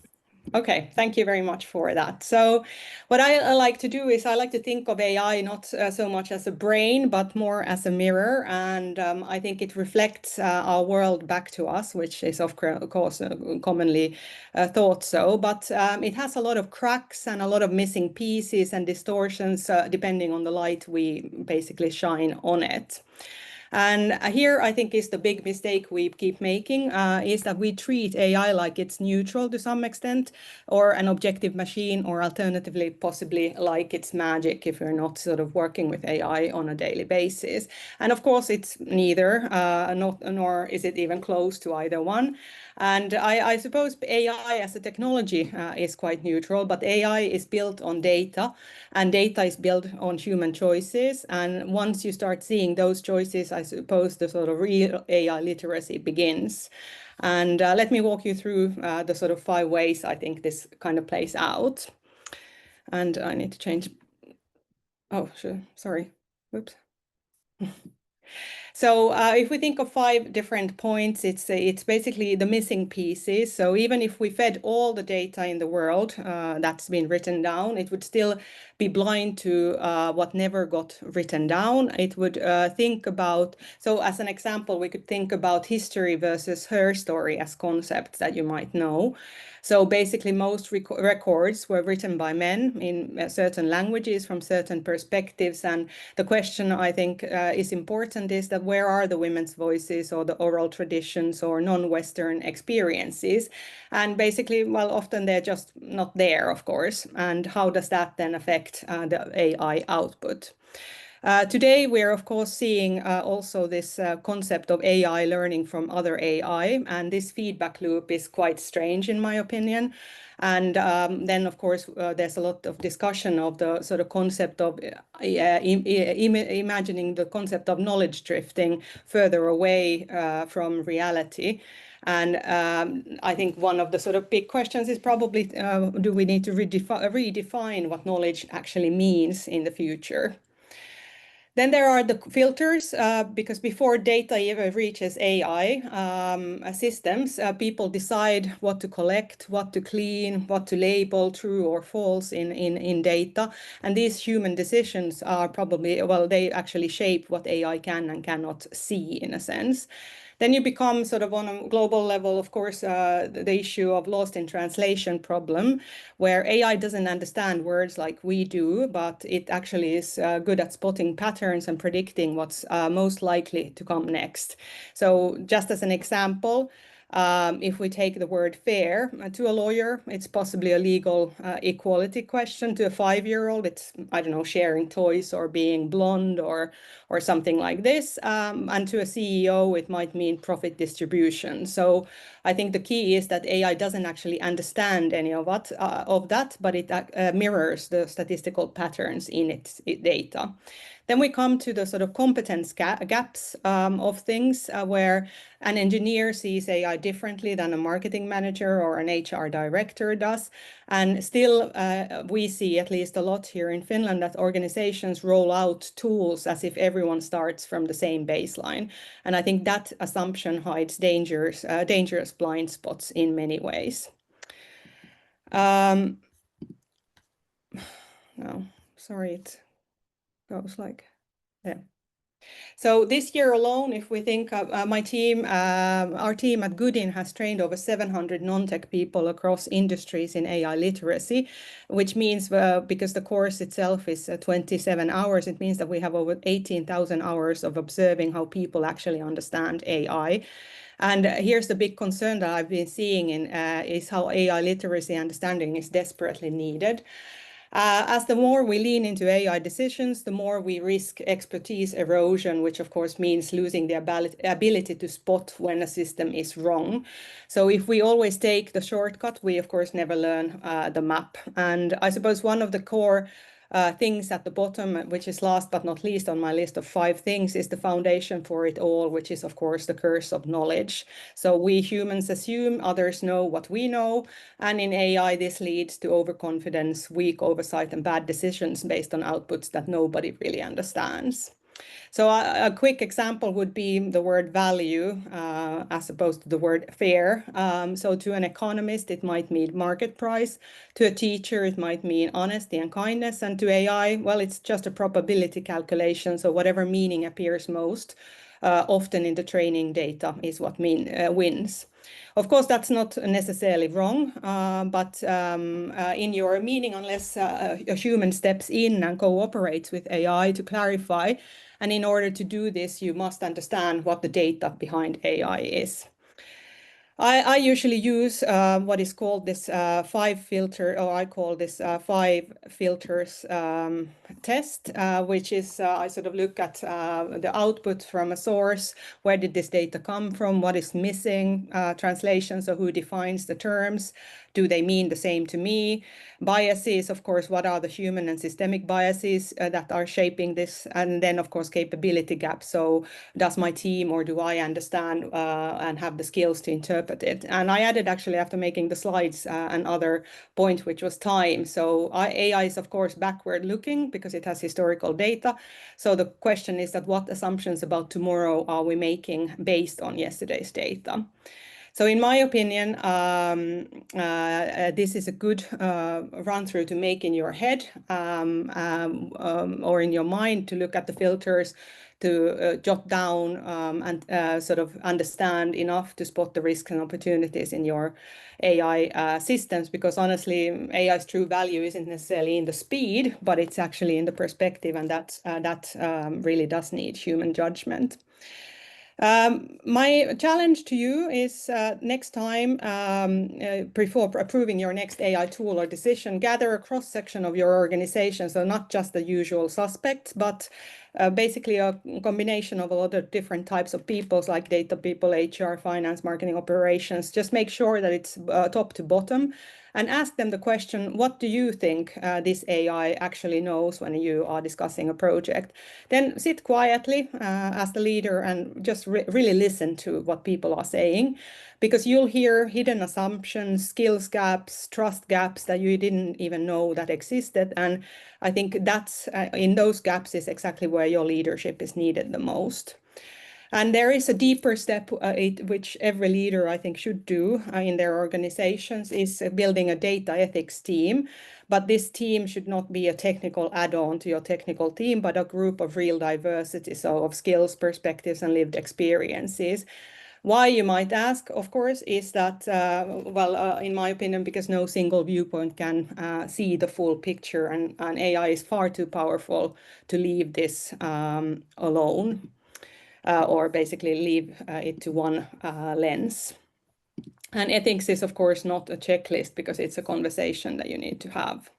Okay, thank you very much for that. So what I like to do is I like to think of AI not so much as a brain, but more as a mirror. And I think it reflects our world back to us, which is of course commonly thought so. But it has a lot of cracks and a lot of missing pieces and distortions depending on the light we basically shine on it. And here, I think, is the big mistake we keep making, is that we treat AI like it's neutral to some extent, or an objective machine, or alternatively, possibly like it's magic if you're not sort of working with AI on a daily basis. And of course, it's neither, nor is it even close to either one. And I suppose AI as a technology is quite neutral, but AI is built on data, and data is built on human choices. And once you start seeing those choices, I suppose the sort of real AI literacy begins. And let me walk you through the sort of 5 ways I think this kind of plays out. And I need to change. Oh, sure. Sorry. Whoops. So if we think of 5 different points, it's basically the missing pieces. So even if we fed all the data in the world that's been written down, it would still be blind to what never got written down. It would think about, so as an example, we could think about history versus her story as concepts that you might know. So basically, most records were written by men in certain languages from certain perspectives. And the question, I think, is important important is that where are the women's voices or the oral traditions or non-Western experiences? And basically, well, often they're just not there, of course. And how does that then affect the AI output? Today, we're of course seeing also this concept of AI learning from other AI, and this feedback loop is quite strange in my opinion. And then, of course, there's a lot of discussion of the sort of concept of imagining the concept of knowledge drifting further away from reality. And I think one of the sort of big questions is probably, do we need to redefine what knowledge actually means in the future? Then there are the filters, because before data even reaches AI systems, people decide what to collect, what to clean, what to label true or false in data. And these human decisions are probably, well, they actually shape what AI can and cannot see in a sense. Then you become sort of on a global level, of course, the issue of lost in translation problem, where AI doesn't understand words like we do, but it actually is good at spotting patterns and predicting what's most likely to come next. So just as an example, if we take the word fair, to a lawyer, it's possibly a legal equality question. To a 5-year-old, it's, I don't know, sharing toys or being blonde or something like this. And to a CEO, it might mean profit distribution. So I think the key is that AI doesn't actually understand any of that, but it mirrors the statistical patterns in its data. Then we come to the sort of competence gaps of things where an engineer sees AI differently than a marketing manager or an HR director does. And still, we see at least a lot here in Finland that organizations roll out tools as if everyone starts from the same baseline. And I think that assumption hides dangerous blind spots in many ways. No, sorry, it goes like that. So this year alone, if we think of our team at Goodin has trained over 700 non-tech people across industries in AI literacy, which means because the course itself is 27 hours, it means that we have over 18,000 hours of observing how people actually understand AI. And here's the big concern that I've been seeing is how AI literacy understanding is desperately needed. As the more we lean into AI decisions, the more we risk expertise erosion, which of course means losing the ability to spot when a system is wrong. So if we always take the shortcut, we of course never learn the map. And I suppose one of the core things at the bottom, which is last but not least on my list of 5 things, is the foundation for it all, which is of course the curse of knowledge. So we humans assume others know what we know, and in AI this leads to overconfidence, weak oversight, and bad decisions based on outputs that nobody really understands. So a quick example would be the word value as opposed to the word fair. So to an economist, it might mean market price. To a teacher, it might mean honesty and kindness. And to AI, well, it's just a probability calculation. So whatever meaning appears most often in the training data is what wins. Of course, that's not necessarily wrong, but in your meaning, unless a human steps in and cooperates with AI to clarify, and in order to do this, you must understand what the data behind AI is. I usually use what is called this 5 filter, or I call this 5 filters test, which is I sort of look at the output from a source. Where did this data come from? What is missing? Translation, so who defines the terms? Do they mean the same to me? Biases, of course, what are the human and systemic biases that are shaping this? And then, of course, capability gaps. So does my team or do I understand and have the skills to interpret it? And I added actually after making the slides another point, which was time. So AI is, of course, backward looking because it has historical data. So the question is that what assumptions about tomorrow are we making based on yesterday's data? So in my opinion, this is a good run through to make in your head or in your mind to look at the filters to jot down and sort of understand enough to spot the risks and opportunities in your AI systems, because honestly, AI's true value isn't necessarily in the speed, but it's actually in the perspective, and that really does need human judgment. My challenge to you is next time, before approving your next AI tool or decision, gather a cross-section of your organization. So not just the usual suspects, but basically a combination of a lot of different types of people, like data people, HR, finance, marketing, operations. Just make sure that it's top to bottom, and ask them the question, what do you think this AI actually knows when you are discussing a project? Then sit quietly as the leader and just really listen to what people are saying, because you'll hear hidden assumptions, skills gaps, trust gaps that you didn't even know that existed. And I think that's in those gaps is exactly where your leadership is needed the most. And there is a deeper step which every leader, I think, should do in their organizations, is building a data ethics team. But this team should not be a technical add-on to your technical team, but a group of real diversity, so of skills, perspectives, and lived experiences. Why, you might ask, of course, is that, in my opinion, because no single viewpoint can see the full picture, and AI is far too powerful to leave this alone. Or basically leave it to one lens. And ethics is, of course, not a checklist, because it's a conversation that you need to have.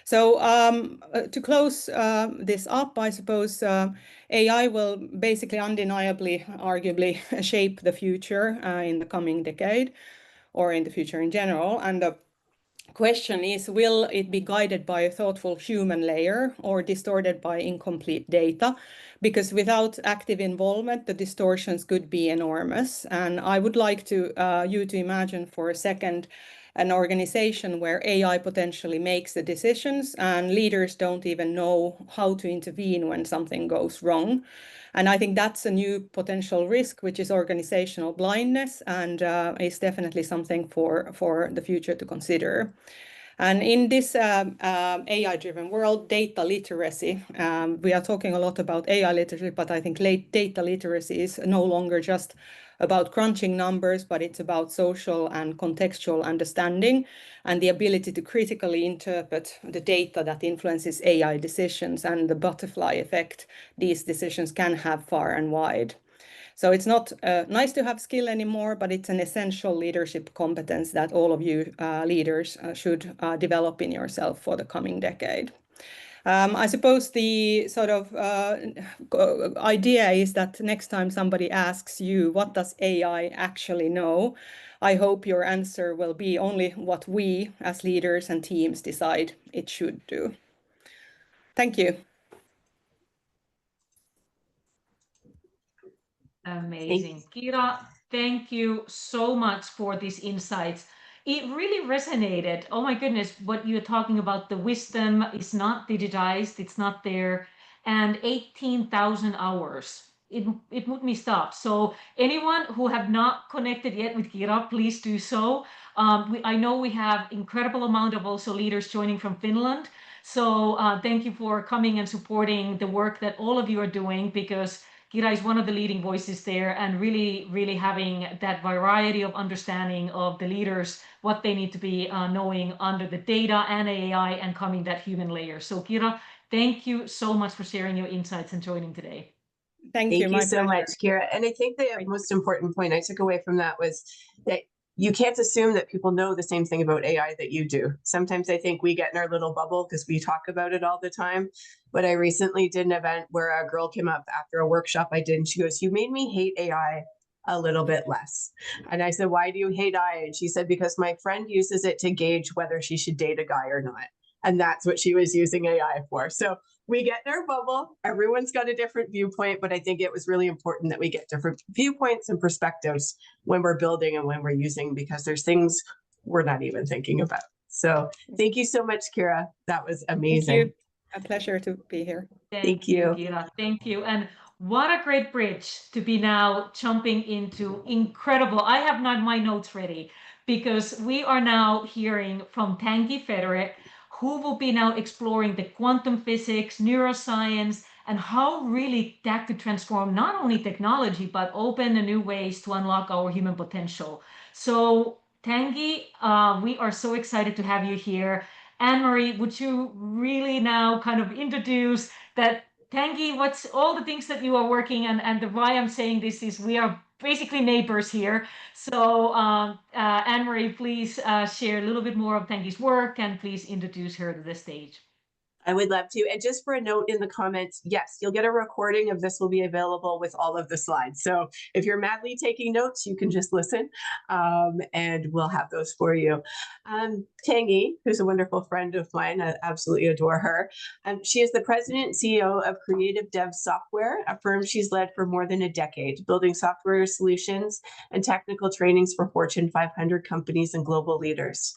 So to close this up, I suppose AI will basically undeniably, arguably, shape the future in the coming decade, or in the future in general. And the question is, will it be guided by a thoughtful human layer or distorted by incomplete data? Because without active involvement, the distortions could be enormous. And I would like to you to imagine for a second an organization where AI potentially makes the decisions and leaders don't even know how to intervene when something goes wrong. And I think that's a new potential risk, which is organizational blindness, and is definitely something for the future to consider. And in this AI-driven world, data literacy, we are talking a lot about AI literacy, but I think data literacy is no longer just about crunching numbers, but it's about social and contextual understanding and the ability to critically interpret the data that influences AI decisions and the butterfly effect these decisions can have far and wide. So it's not nice to have skill anymore, but it's an essential leadership competence that all of you leaders should develop in yourself for the coming decade. I suppose the sort of idea is that next time somebody asks you, what does AI actually know? I hope your answer will be only what we as leaders and teams decide it should do. Thank you. Amazing. Kira, thank you so much for these insights. It really resonated. Oh my goodness, what you're talking about, the wisdom is not digitized, it's not there. And 18,000 hours. It made me stop. So anyone who have not connected yet with Kira, please do so. I know we have incredible amount of also leaders joining from Finland. So thank you for coming and supporting the work that all of you are doing, because Kira is one of the leading voices there, and really, really having that variety of understanding of the leaders, what they need to be knowing under the data and AI, and coming that human layer. So Kira, thank you so much for sharing your insights and joining today. Thank you. Thank you so pleasure. much, Kira. And I think the most important point I took away from that was that you can't assume that people know the same thing about AI that you do. Sometimes I think we get in our little bubble because we talk about it all the time. But I recently did an event where a girl came up after a workshop I did, and she goes, "You made me hate AI a little bit less." And I said, "Why do you hate AI?" And she said, "Because my friend uses it to gauge whether she should date a guy or not." And that's what she was using AI for. So we get in our bubble. Everyone's got a different viewpoint, but I think it was really important that we get different viewpoints and perspectives when we're building and when we're using, because there's things we're not even thinking about. So thank you so much, Kira. That was amazing. Thank you. A pleasure to be here. Thank you. Kira. Thank you. And what a great bridge to be now jumping into incredible. I have not my notes ready, because we are now hearing from Tanguy Federer, who will be now exploring the quantum physics, neuroscience, and how really that could transform not only technology, but open the new ways to unlock our human potential. So Tanguy, we are so excited to have you here. Anne-Marie, would you really now kind of introduce that? Tanguy, what's all the things that you are working on, and the why I'm saying this is we are basically neighbors here. So Anne-Marie, please share a little bit more of Tanguy's work, and please introduce her to the stage. I would love to. And just for a note in the comments, yes, you'll get a recording of this will be available with all of the slides. So if you're madly taking notes, you can just listen and we'll have those for you. Tanguy, who's a wonderful friend of mine, I absolutely adore her. She is the president and CEO of Creative Dev Software, a firm she's led for more than a decade, building software solutions and technical trainings for Fortune 500 companies and global leaders.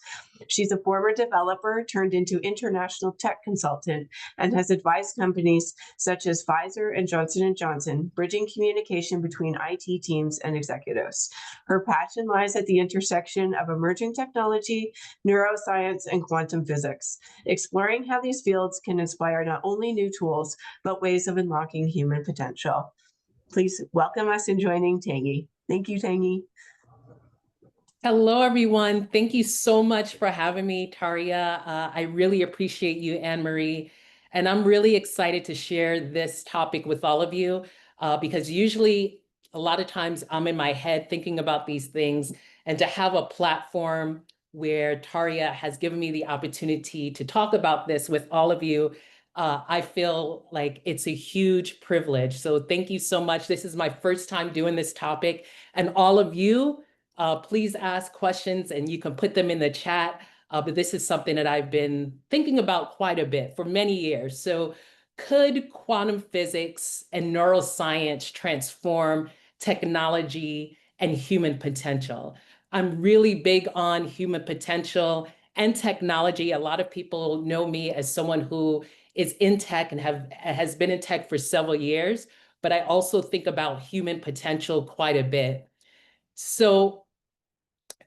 She's a former developer turned into international tech consultant and has advised companies such as Pfizer and Johnson & Johnson, bridging communication between IT teams and executives. Her passion lies at the intersection of emerging technology, neuroscience, and quantum physics, exploring how these fields can inspire not only new tools, but ways of unlocking human potential. Please welcome us in joining Tanguy. Thank you, Tanguy. Hello, everyone. Thank you so much for having me, Tarja. I really appreciate you, Anne-Marie. And I'm really excited to share this topic with all of you because usually a lot of times I'm in my head thinking about these things, and to have a platform where Tarja has given me the opportunity to talk about this with all of you, I feel like it's a huge privilege. So thank you so much. This is my first time doing this topic, and all of you, please ask questions and you can put them in the chat. But this is something that I've been thinking about quite a bit for many years. So could quantum physics and neuroscience transform technology and human potential? I'm really big on human potential and technology. A lot of people know me as someone who is in tech and has been in tech for several years, but I also think about human potential quite a bit. So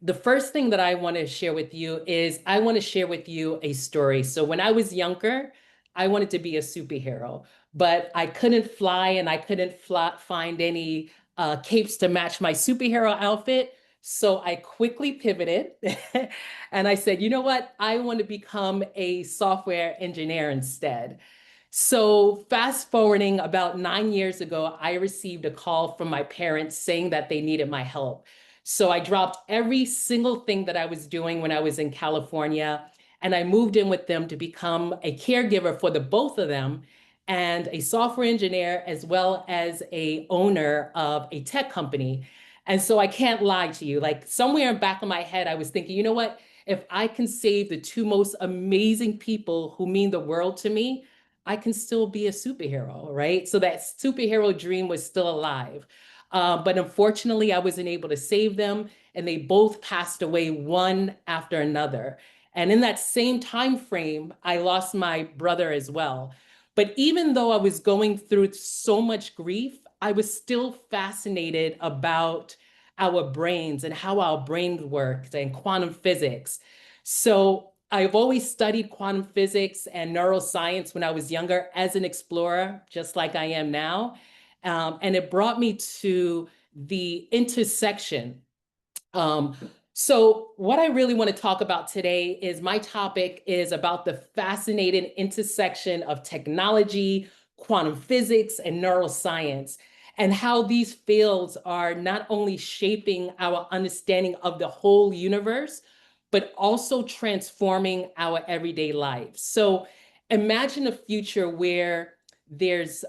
the first thing that I want to share with you is I want to share with you a story. So when I was younger, I wanted to be a superhero, but I couldn't fly and I couldn't find any capes to match my superhero outfit. So I quickly pivoted and I said, you know what? I want to become a software engineer instead. So fast forwarding about 9 years ago, I received a call from my parents saying that they needed my help. So I dropped every single thing that I was doing when I was in California, and I moved in with them to become a caregiver for the both of them and a software engineer as well as a owner of a tech company. And so I can't lie to you, like somewhere in the back of my head, I was thinking, you know what? If I can save the two most amazing people who mean the world to me, I can still be a superhero, right? So that superhero dream was still alive. But unfortunately, I wasn't able to save them, and they both passed away one after another. And in that same time frame, I lost my brother as well. But even though I was going through so much grief, I was still fascinated about our brains and how our brains worked and quantum physics. So I've always studied quantum physics and neuroscience when I was younger as an explorer, just like I am now. And it brought me to the intersection. So what I really want to talk about today is my topic is about the fascinating intersection of technology, quantum physics, and neuroscience, and how these fields are not only shaping our understanding of the whole universe, but also transforming our everyday lives. So imagine a future where there's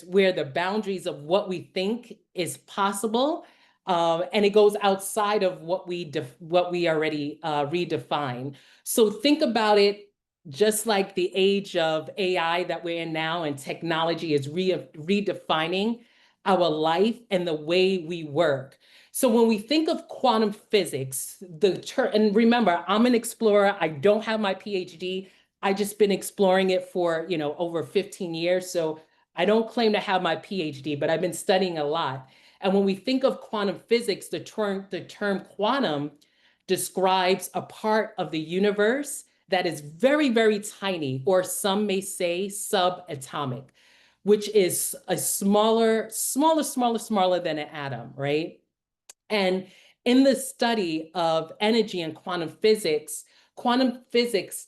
where the boundaries of what we think is possible, and it goes outside of what we already redefine. So think about it just like the age of AI that we're in now, and technology is redefining our life and the way we work. So when we think of quantum physics, and remember, I'm an explorer. I don't have my PhD. I just been exploring it for, over 15 years. So I don't claim to have my PhD, but I've been studying a lot. And when we think of quantum physics, the term quantum describes a part of the universe that is very, very tiny, or some may say subatomic, which is a smaller than an atom, right? And in the study of energy and quantum physics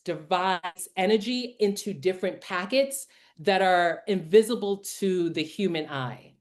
divides energy into different packets that are invisible to the human eye.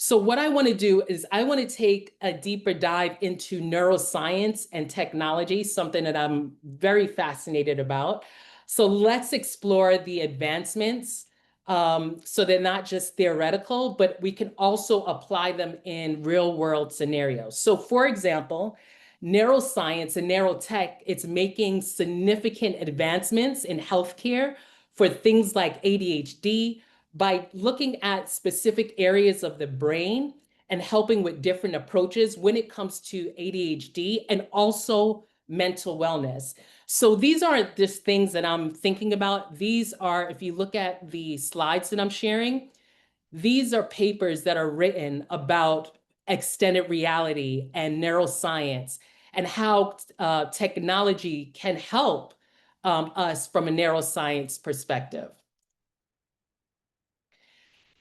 So what I want to do is I want to take a deeper dive into neuroscience and technology, something that I'm very fascinated about. So let's explore the advancements. So they're not just theoretical, but we can also apply them in real world scenarios. So for example, neuroscience and neurotech, it's making significant advancements in healthcare for things like ADHD, by looking at specific areas of the brain and helping with different approaches when it comes to ADHD and also mental wellness. So these aren't just things that I'm thinking about. These are, if you look at the slides that I'm sharing, these are papers that are written about extended reality and neuroscience and how technology can help us from a neuroscience perspective.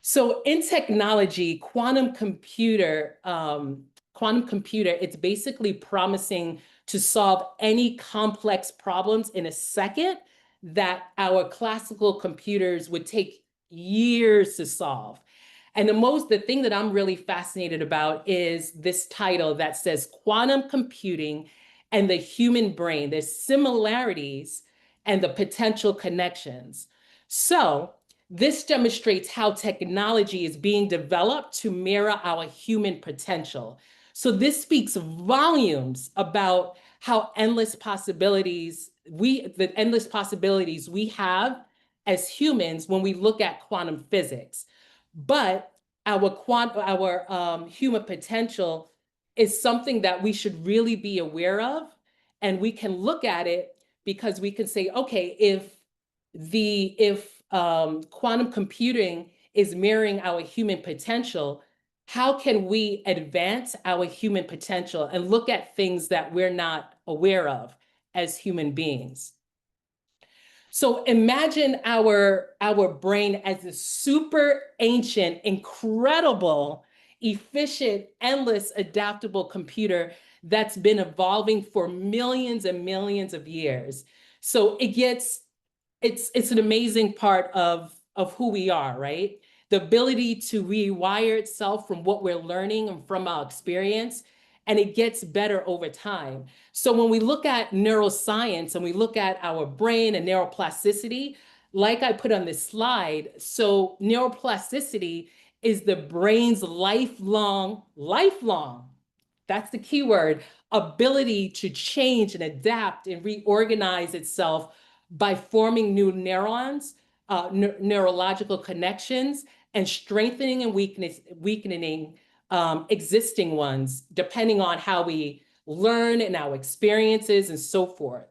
So in technology, quantum computer, it's basically promising to solve any complex problems in a second that our classical computers would take years to solve. And the thing that I'm really fascinated about is this title that says Quantum Computing and the Human Brain. There's similarities and the potential connections. So this demonstrates how technology is being developed to mirror our human potential. So this speaks volumes about how the endless possibilities we have as humans when we look at quantum physics. But our human potential is something that we should really be aware of, and we can look at it because we can say, okay, if quantum computing is mirroring our human potential, how can we advance our human potential and look at things that we're not aware of as human beings? So imagine our brain as a super ancient, incredible, efficient, endless, adaptable computer that's been evolving for millions and millions of years. So it's an amazing part of who we are, right? The ability to rewire itself from what we're learning and from our experience, and it gets better over time. So when we look at neuroscience and we look at our brain and neuroplasticity, like I put on this slide, so neuroplasticity is the brain's lifelong, that's the key word, ability to change and adapt and reorganize itself by forming new neurons, neurological connections, and strengthening and weakening existing ones, depending on how we learn and our experiences and so forth.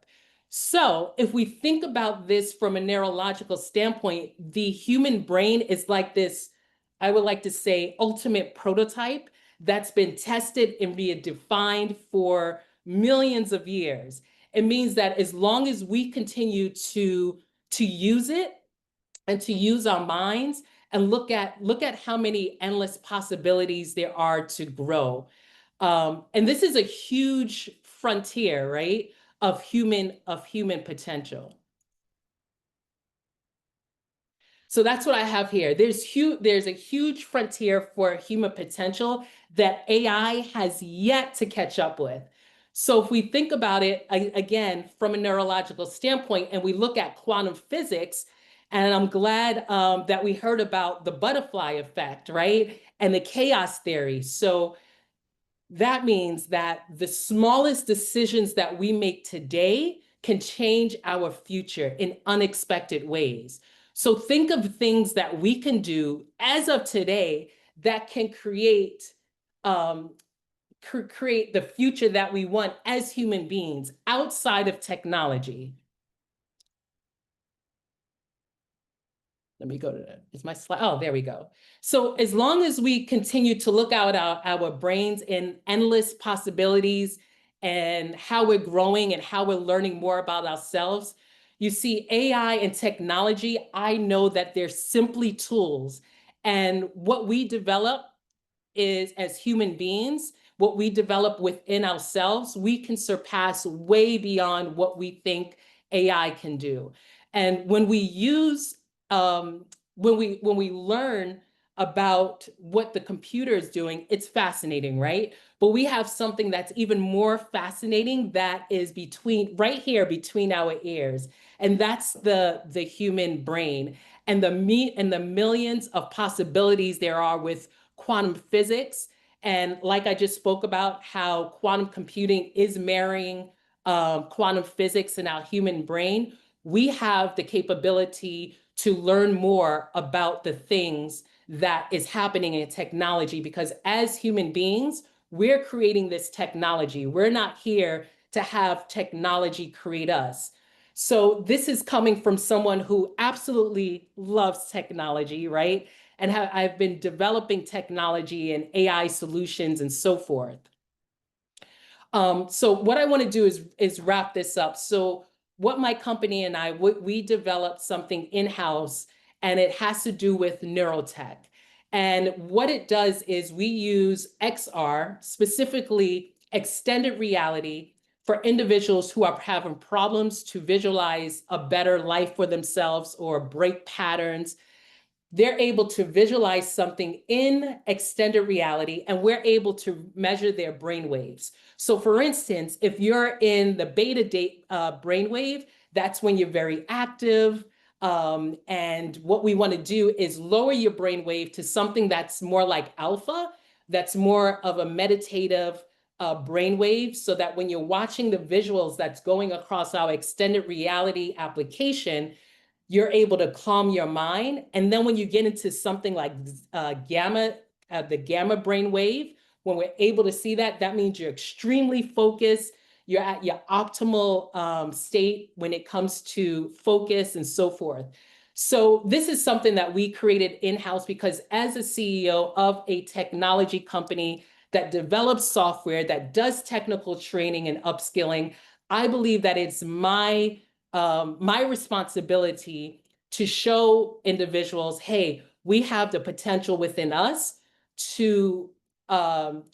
So if we think about this from a neurological standpoint, the human brain is like this, I would like to say, ultimate prototype that's been tested and redefined for millions of years. It means that as long as we continue to use it and to use our minds and look at how many endless possibilities there are to grow. And this is a huge frontier, right, of human potential. So that's what I have here. There's a huge frontier for human potential that AI has yet to catch up with. So if we think about it, again, from a neurological standpoint, and we look at quantum physics, and I'm glad that we heard about the butterfly effect, right? And the chaos theory. So that means that the smallest decisions that we make today can change our future in unexpected ways. So think of things that we can do as of today that can create the future that we want as human beings outside of technology. Let me go to that. Is my slide? Oh, there we go. So as long as we continue to look out our brains in endless possibilities and how we're growing and how we're learning more about ourselves. You see, AI and technology, I know that they're simply tools. And what we develop is, as human beings, what we develop within ourselves, we can surpass way beyond what we think AI can do. And when we use, when we learn about what the computer is doing, it's fascinating, right? But we have something that's even more fascinating that is right here between our ears, and that's the human brain and the millions of possibilities there are with quantum physics. And like I just spoke about, how quantum computing is marrying quantum physics in our human brain, we have the capability to learn more about the things that is happening in technology, because as human beings, we're creating this technology. We're not here to have technology create us. So this is coming from someone who absolutely loves technology, right? And I've been developing technology and AI solutions and so forth. So what I want to do is wrap this up. So what my company and I, we developed something in-house, and it has to do with neurotech. And what it does is we use XR, specifically extended reality, for individuals who are having problems to visualize a better life for themselves or break patterns. They're able to visualize something in extended reality, and we're able to measure their brain waves. So for instance, if you're in the beta brainwave, that's when you're very active. And what we want to do is lower your brainwave to something that's more like alpha, that's more of a meditative brainwave, so that when you're watching the visuals that's going across our extended reality application, you're able to calm your mind. And then when you get into something like gamma, the gamma brain wave, when we're able to see that, that means you're extremely focused. You're at your optimal state when it comes to focus and so forth. So this is something that we created in-house, because as a CEO of a technology company that develops software, that does technical training and upskilling, I believe that it's my responsibility to show individuals, hey, we have the potential within us to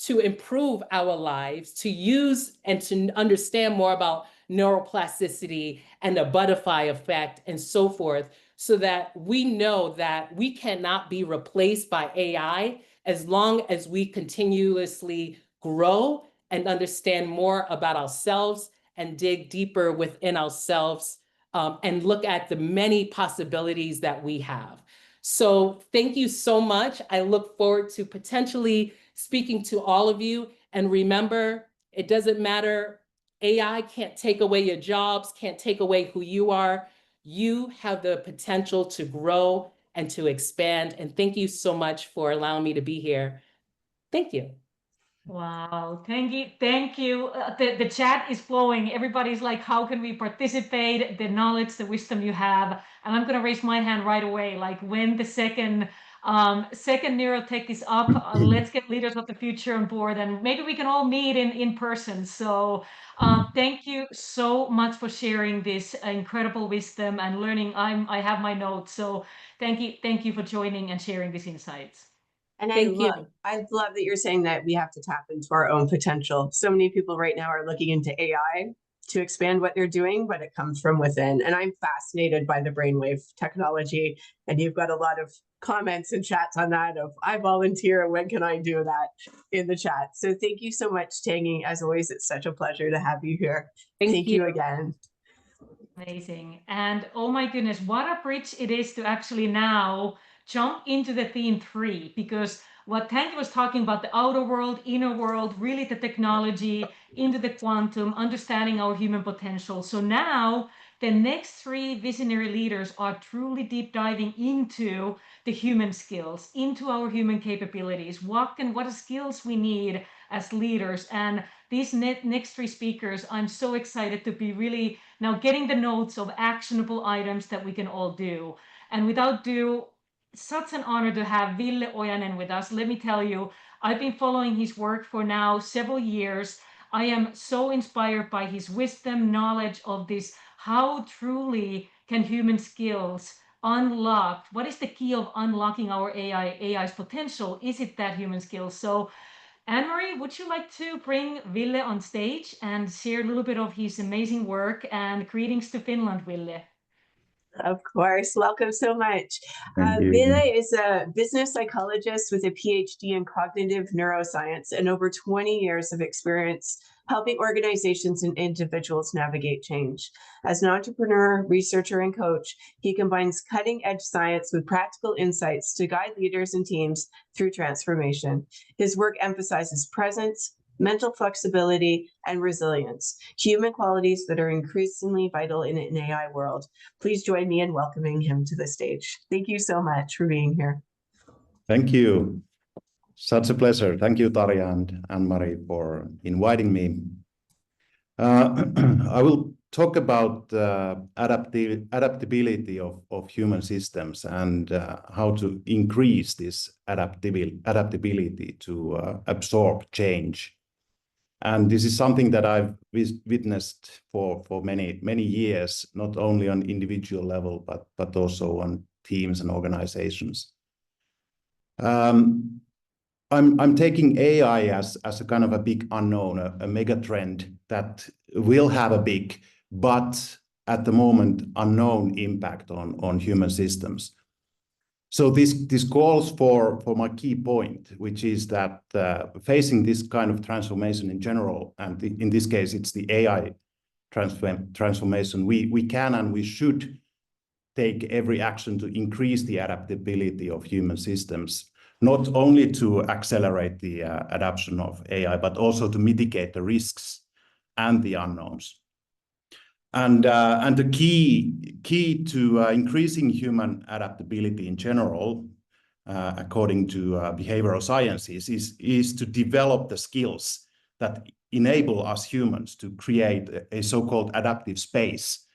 improve our lives, to use and to understand more about neuroplasticity and the butterfly effect and so forth, so that we know that we cannot be replaced by AI as long as we continuously grow and understand more about ourselves and dig deeper within ourselves, and look at the many possibilities that we have. So thank you so much. I look forward to potentially speaking to all of you. And remember, it doesn't matter. AI can't take away your jobs, can't take away who you are. You have the potential to grow and to expand. And thank you so much for allowing me to be here. Thank you. Wow, thank you, thank you. The chat is flowing. Everybody's like, how can we participate? The knowledge, the wisdom you have, and I'm gonna raise my hand right away. Like when the second neurotech is up, let's get leaders of the future on board, and maybe we can all meet in person. So thank you so much for sharing this incredible wisdom and learning. I have my notes, so thank you for joining and sharing these insights. And Thank you. I love that you're saying that we have to tap into our own potential. So many people right now are looking into AI to expand what they're doing, but it comes from within. And I'm fascinated by the brainwave technology. And you've got a lot of comments and chats on that of, I volunteer, when can I do that, in the chat. So thank you so much, Tangi. As always, it's such a pleasure to have you here. Thank you again. Amazing. And oh my goodness, what a bridge it is to actually now jump into the theme 3, because what Tangi was talking about, the outer world, inner world, really the technology, into the quantum, understanding our human potential. So now the next 3 visionary leaders are truly deep diving into the human skills, into our human capabilities, what skills we need as leaders. And these next 3 speakers, I'm so excited to be really now getting the notes of actionable items that we can all do. And without ado, such an honor to have Ville Ojanen with us. Let me tell you, I've been following his work for now several years. I am so inspired by his wisdom, knowledge of this. How truly can human skills unlock? What is the key of unlocking our AI's potential? Is it that human skills? So Anne-Marie, would you like to bring Ville on stage and share a little bit of his amazing work? And greetings to Finland, Ville. Of course. Welcome so much. Thank you. Ville is a business psychologist with a PhD in cognitive neuroscience and over 20 years of experience helping organizations and individuals navigate change. As an entrepreneur, researcher, and coach, he combines cutting-edge science with practical insights to guide leaders and teams through transformation. His work emphasizes presence, mental flexibility, and resilience, human qualities that are increasingly vital in an AI world. Please join me in welcoming him to the stage. Thank you so much for being here. Thank you. Such a pleasure. Thank you, Tarja and Anne-Marie, for inviting me. I will talk about adaptability of human systems and how to increase this adaptability to absorb change. And this is something that I've witnessed for many years, not only on individual level, but also on teams and organizations. I'm taking AI as a kind of a big unknown, a mega trend that will have a big, but at the moment unknown impact on human systems. So this calls for my key point, which is that facing this kind of transformation in general, and in this case it's the AI transformation, we can and we should take every action to increase the adaptability of human systems, not only to accelerate the adoption of AI, but also to mitigate the risks and the unknowns. And the key to increasing human adaptability in general, according to behavioral sciences, is to develop the skills that enable us humans to create a so-called adaptive space.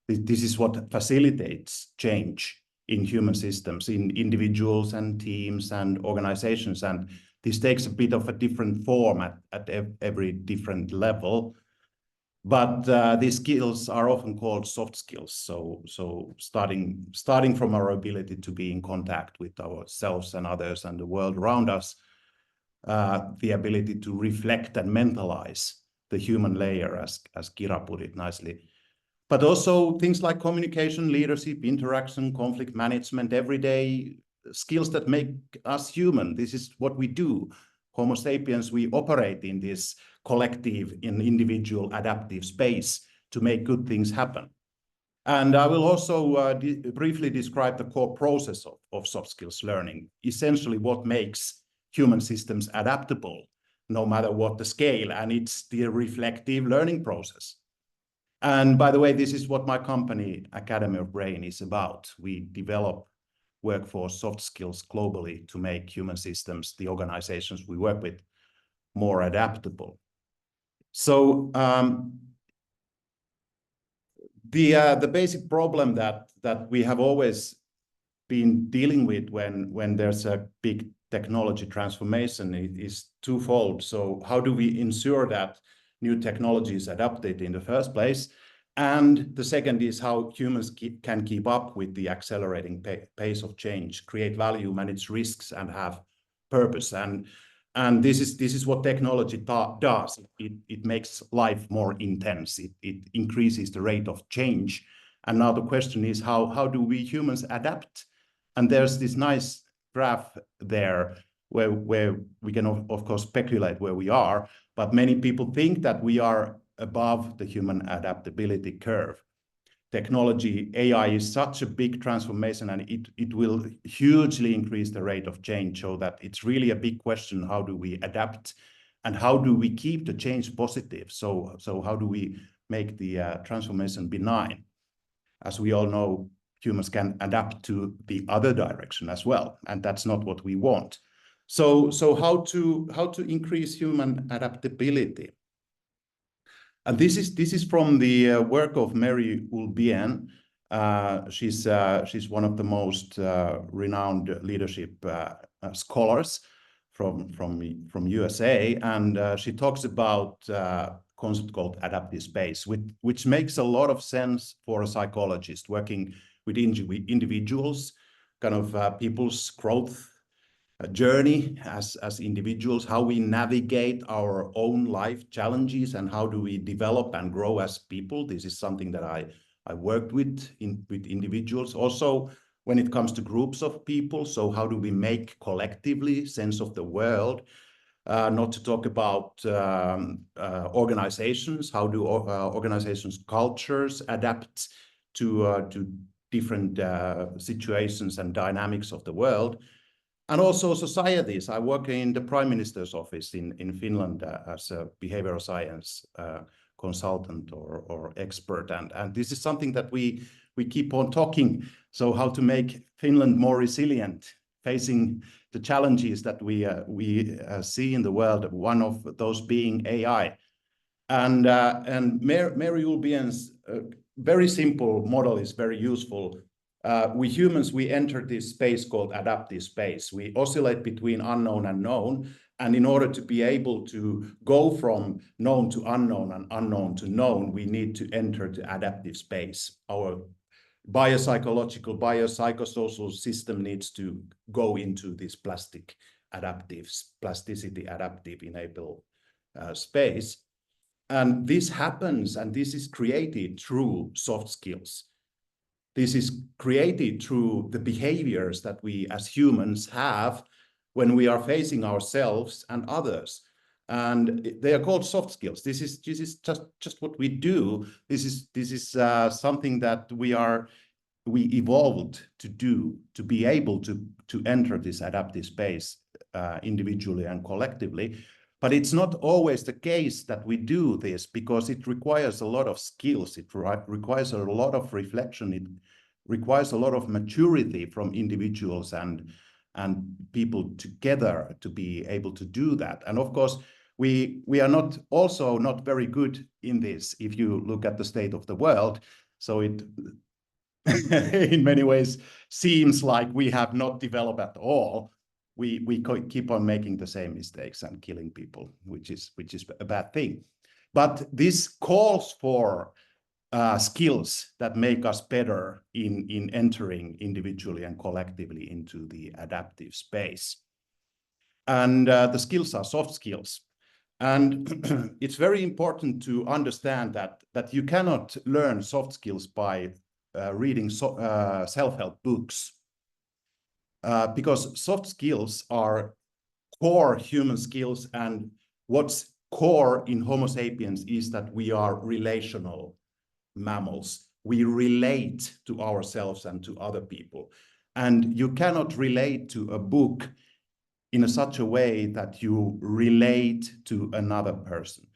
This is what facilitates change in human systems, in individuals and teams and organizations. And this takes a bit of a different form at every different level. But these skills are often called soft skills. So starting from our ability to be in contact with ourselves and others and the world around us, the ability to reflect and mentalize the human layer, as Kira put it nicely. But also things like communication, leadership, interaction, conflict management, everyday skills that make us human. This is what we do. Homo sapiens, we operate in this collective, in individual adaptive space to make good things happen. And I will also briefly describe the core process of soft skills learning, essentially what makes human systems adaptable, no matter what the scale, and it's the reflective learning process. And by the way, this is what my company, Academy of Brain, is about. We develop workforce soft skills globally to make human systems, the organizations we work with, more adaptable. So the basic problem that we have always been dealing with when there's a big technology transformation is twofold. So how do we ensure that new technology is adapted in the first place? And the second is how humans can keep up with the accelerating pace of change, create value, manage risks, and have purpose. And this is what technology does. It makes life more intense. It increases the rate of change. And now the question is, how do we humans adapt? And there's this nice graph there where we can, of course, speculate where we are, but many people think that we are above the human adaptability curve. Technology, AI is such a big transformation, and it will hugely increase the rate of change, so that it's really a big question: how do we adapt, and how do we keep the change positive? So how do we make the transformation benign? As we all know, humans can adapt to the other direction as well, and that's not what we want. So how to increase human adaptability? And this is from the work of Mary Ulbien. She's one of the most renowned leadership scholars from USA, and she talks about a concept called adaptive space, which makes a lot of sense for a psychologist working with individuals, kind of people's growth journey as individuals, how we navigate our own life challenges, and how do we develop and grow as people. This is something that I worked with individuals. Also, when it comes to groups of people, so how do we make collectively sense of the world? Not to talk about organizations. How do organizations' cultures adapt to different situations and dynamics of the world? And also societies. I work in the Prime Minister's office in Finland as a behavioral science consultant or expert. And this is something that we keep on talking. So how to make Finland more resilient, facing the challenges that we see in the world, one of those being AI. And Mary Ulbien's very simple model is very useful. We humans, we enter this space called adaptive space. We oscillate between unknown and known. And in order to be able to go from known to unknown and unknown to known, we need to enter the adaptive space. Our biopsychological, biopsychosocial system needs to go into this plasticity adaptive enable space. And this happens, and this is created through soft skills. This is created through the behaviors that we as humans have when we are facing ourselves and others. And they are called soft skills. This is just what we do. This is something that we evolved to do, to be able to enter this adaptive space individually and collectively. But it's not always the case that we do this, because it requires a lot of skills. It requires a lot of reflection. It requires a lot of maturity from individuals and people together to be able to do that. And of course, we are not very good in this if you look at the state of the world. So it in many ways seems like we have not developed at all. We keep on making the same mistakes and killing people, which is a bad thing. But this calls for skills that make us better in entering individually and collectively into the adaptive space. And the skills are soft skills. And it's very important to understand that you cannot learn soft skills by reading self-help books. Because soft skills are core human skills, and what's core in Homo sapiens is that we are relational mammals. We relate to ourselves and to other people. And you cannot relate to a book in such a way that you relate to another person.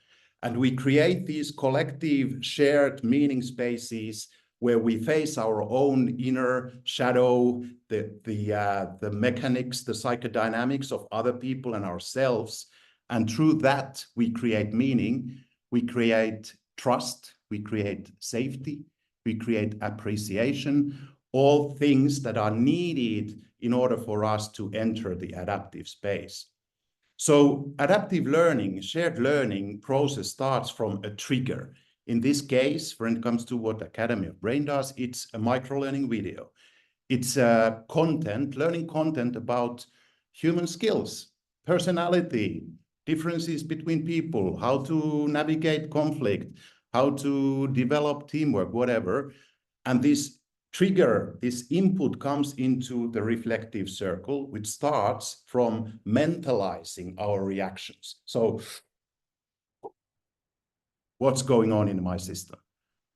And we create these collective shared meaning spaces where we face our own inner shadow, the mechanics, the psychodynamics of other people and ourselves. And through that, we create meaning, we create trust, we create safety, we create appreciation, all things that are needed in order for us to enter the adaptive space. So adaptive learning, shared learning process starts from a trigger. In this case, when it comes to what Academy of Brain does, it's a micro-learning video. It's learning content about human skills, personality, differences between people, how to navigate conflict, how to develop teamwork, whatever. And this trigger, this input comes into the reflective circle, which starts from mentalizing our reactions. So what's going on in my system?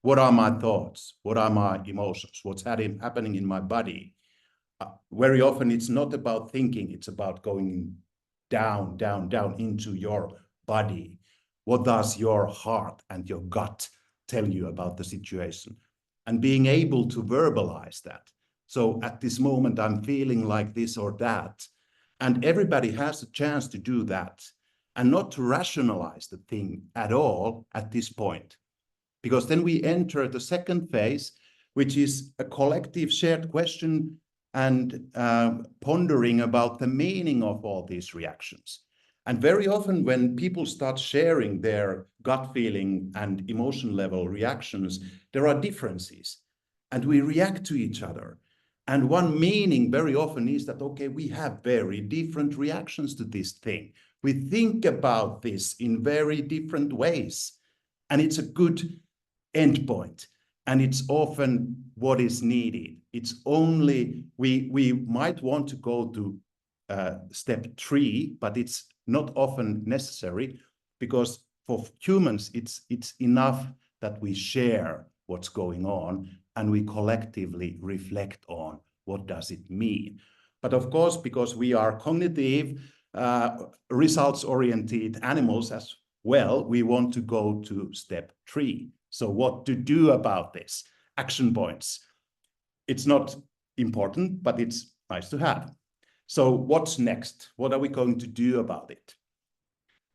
What are my thoughts? What are my emotions? What's happening in my body? Very often it's not about thinking, it's about going down, down, down into your body. What does your heart and your gut tell you about the situation? And being able to verbalize that. So at this moment, I'm feeling like this or that. And everybody has a chance to do that and not to rationalize the thing at all at this point. Because then we enter the second phase, which is a collective shared question and pondering about the meaning of all these reactions. And very often when people start sharing their gut feeling and emotion level reactions, there are differences and we react to each other. And one meaning very often is that, okay, we have very different reactions to this thing. We think about this in very different ways. And it's a good endpoint. And it's often what is needed. It's only, we might want to go to step 3, but it's not often necessary, because for humans, it's enough that we share what's going on and we collectively reflect on what does it mean. But of course, because we are cognitive, results-oriented animals as well, we want to go to step 3. So what to do about this? Action points. It's not important, but it's nice to have. So what's next? What are we going to do about it?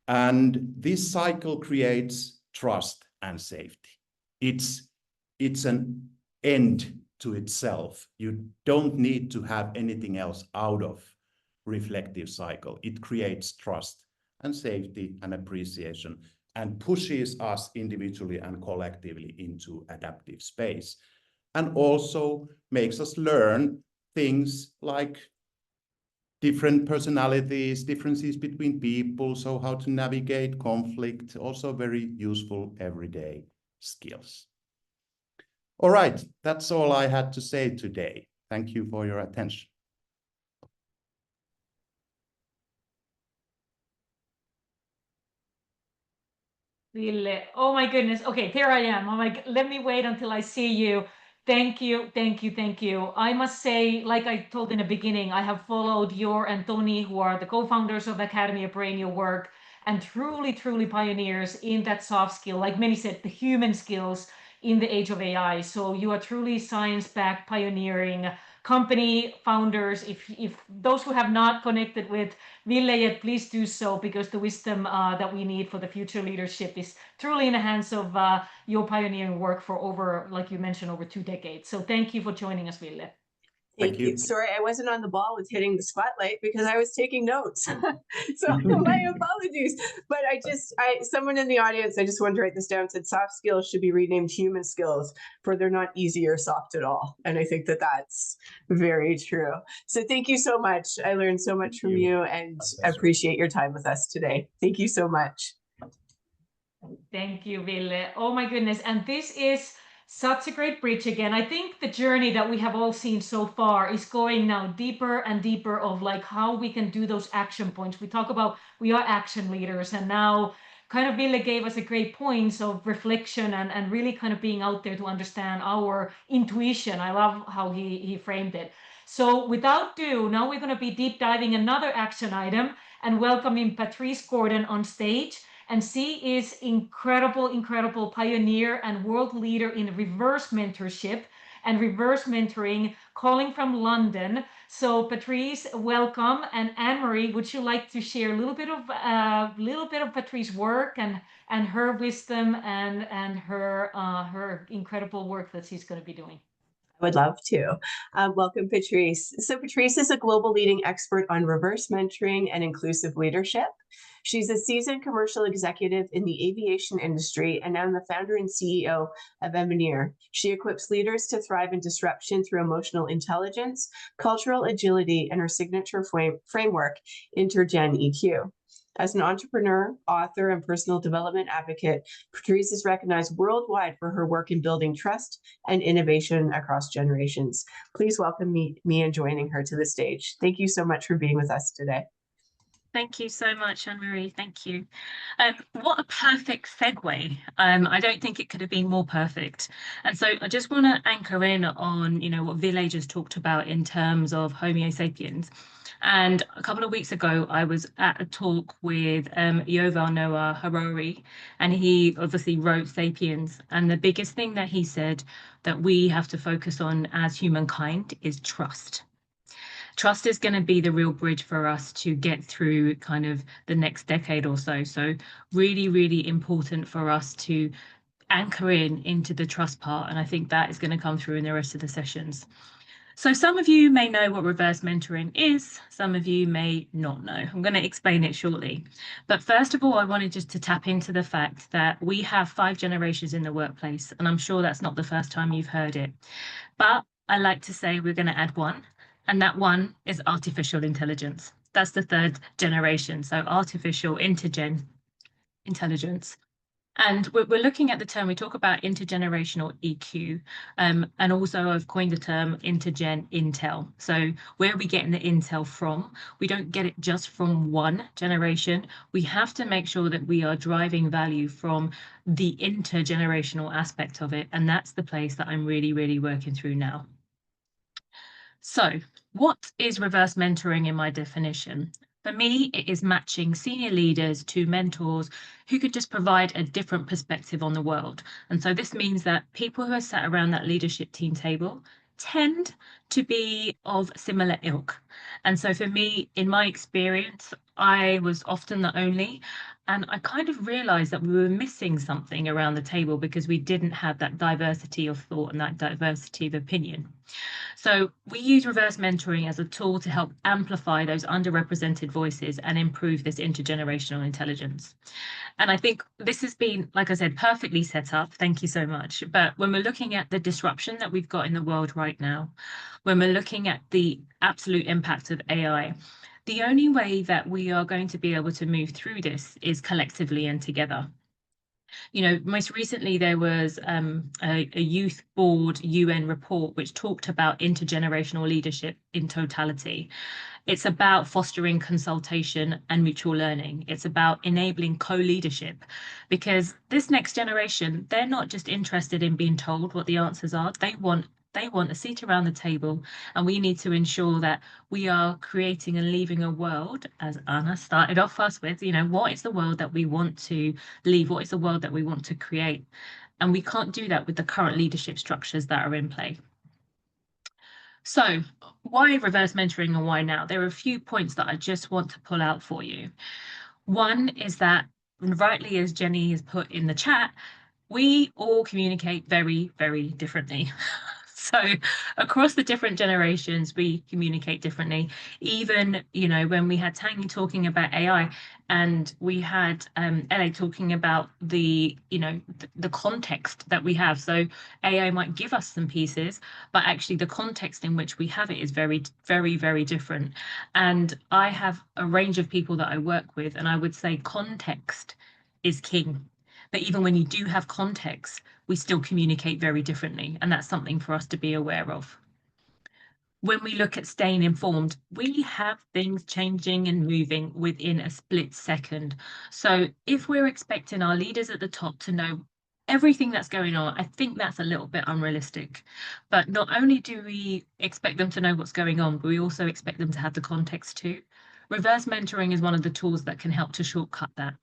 And this cycle creates trust and safety. It's an end to itself. You don't need to have anything else out of reflective cycle. It creates trust and safety and appreciation and pushes us individually and collectively into adaptive space, and also makes us learn things like different personalities, differences between people, so how to navigate conflict, also very useful everyday skills. All right, that's all I had to say today. Thank you for your attention. Ville, oh my goodness. Okay, here I am. I'm like, let me wait until I see you. Thank you, thank you, thank you. I must say, like I told in the beginning, I have followed your and Tony, who are the co-founders of Academy of Brain, your work, and truly, truly pioneers in that soft skill, like many said, the human skills in the age of AI. So you are truly science-backed pioneering company founders. If those who have not connected with Ville yet, please do so, because the wisdom that we need for the future leadership is truly in the hands of your pioneering work for over, like you mentioned, over 2 decades. So thank you for joining us, Ville. Thank you. Sorry, I wasn't on the ball with hitting the spotlight because I was taking notes. So my apologies. But someone in the audience, I just wanted to write this down, said soft skills should be renamed human skills, for they're not easy or soft at all. And I think that that's very true. So thank you so much. I learned so much from you and appreciate your time with us today. Thank you so much. Thank you, Ville. Oh my goodness. And this is such a great bridge again. I think the journey that we have all seen so far is going now deeper and deeper of like how we can do those action points. We talk about we are action leaders, and now kind of Ville gave us a great points of reflection and really kind of being out there to understand our intuition. I love how he framed it. So without ado, now we're going to be deep diving another action item and welcoming Patrice Gordon on stage. And she is incredible pioneer and world leader in reverse mentorship and reverse mentoring, calling from London. So Patrice, welcome. And Anne-Marie, would you like to share a little bit of Patrice's work and her wisdom and her incredible work that she's going to be doing? I would love to. Welcome, Patrice. So Patrice is a global leading expert on reverse mentoring and inclusive leadership. She's a seasoned commercial executive in the aviation industry and now the founder and CEO of Emanir. She equips leaders to thrive in disruption through emotional intelligence, cultural agility, and her signature framework, Intergen EQ. As an entrepreneur, author, and personal development advocate, Patrice is recognized worldwide for her work in building trust and innovation across generations. Please welcome me in joining her to the stage. Thank you so much for being with us today. Thank you so much, Anne-Marie. Thank you. What a perfect segue. I don't think it could have been more perfect. And so I just want to anchor in on, what Ville just talked about in terms of Homo sapiens. And a couple of weeks ago, I was at a talk with Yuval Noah Harari, and he obviously wrote Sapiens. And the biggest thing that he said that we have to focus on as humankind is trust. Trust is going to be the real bridge for us to get through kind of the next decade or so. So really, really important for us to anchor into the trust part. And I think that is going to come through in the rest of the sessions. So some of you may know what reverse mentoring is, some of you may not know. I'm going to explain it shortly. But first of all, I wanted just to tap into the fact that we have 5 generations in the workplace, and I'm sure that's not the first time you've heard it. But I like to say we're going to add one, and that one is artificial intelligence. That's the 3rd generation, so artificial intergen intelligence. And we're looking at the term, we talk about intergenerational EQ, and also I've coined the term intergen intel. So where are we getting the intel from? We don't get it just from one generation. We have to make sure that we are driving value from the intergenerational aspect of it. And that's the place that I'm really, really working through now. So what is reverse mentoring in my definition? For me, it is matching senior leaders to mentors who could just provide a different perspective on the world. And so this means that people who are sat around that leadership team table tend to be of similar ilk. And so for me, in my experience, I was often the only, and I kind of realized that we were missing something around the table because we didn't have that diversity of thought and that diversity of opinion. So we use reverse mentoring as a tool to help amplify those underrepresented voices and improve this intergenerational intelligence. And I think this has been, like I said, perfectly set up. Thank you so much. But when we're looking at the disruption that we've got in the world right now, when we're looking at the absolute impact of AI, the only way that we are going to be able to move through this is collectively and together. You know, most recently there was a youth board UN report which talked about intergenerational leadership in totality. It's about fostering consultation and mutual learning. It's about enabling co-leadership, because this next generation, they're not just interested in being told what the answers are. They want a seat around the table, and we need to ensure that we are creating and leaving a world, as Anna started off us with, you know, what is the world that we want to leave? What is the world that we want to create? And we can't do that with the current leadership structures that are in play. So why reverse mentoring and why now? There are a few points that I just want to pull out for you. One is that, rightly as Jenny has put in the chat, we all communicate very, very differently. So across the different generations, we communicate differently. Even, you know, when we had Tangi talking about AI and we had LA talking about the, you know, the context that we have. So AI might give us some pieces, but actually the context in which we have it is very, very, very different. And I have a range of people that I work with, and I would say context is king. But even when you do have context, we still communicate very differently. And that's something for us to be aware of. When we look at staying informed, we have things changing and moving within a split second. So if we're expecting our leaders at the top to know everything that's going on, I think that's a little bit unrealistic. But not only do we expect them to know what's going on, but we also expect them to have the context too. Reverse mentoring is one of the tools that can help to shortcut that.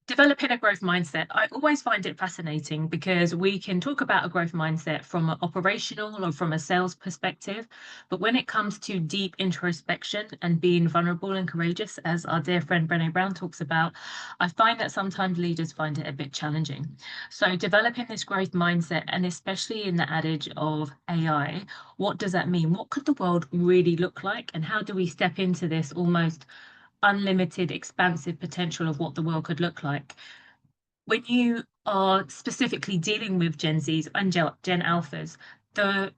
Developing a growth mindset. I always find it fascinating because we can talk about a growth mindset from an operational or from a sales perspective, but when it comes to deep introspection and being vulnerable and courageous, as our dear friend Brené Brown talks about, I find that sometimes leaders find it a bit challenging. So developing this growth mindset, and especially in the adage of AI, what does that mean? What could the world really look like? And how do we step into this almost unlimited, expansive potential of what the world could look like? When you are specifically dealing with Gen Zs and Gen Alphas, the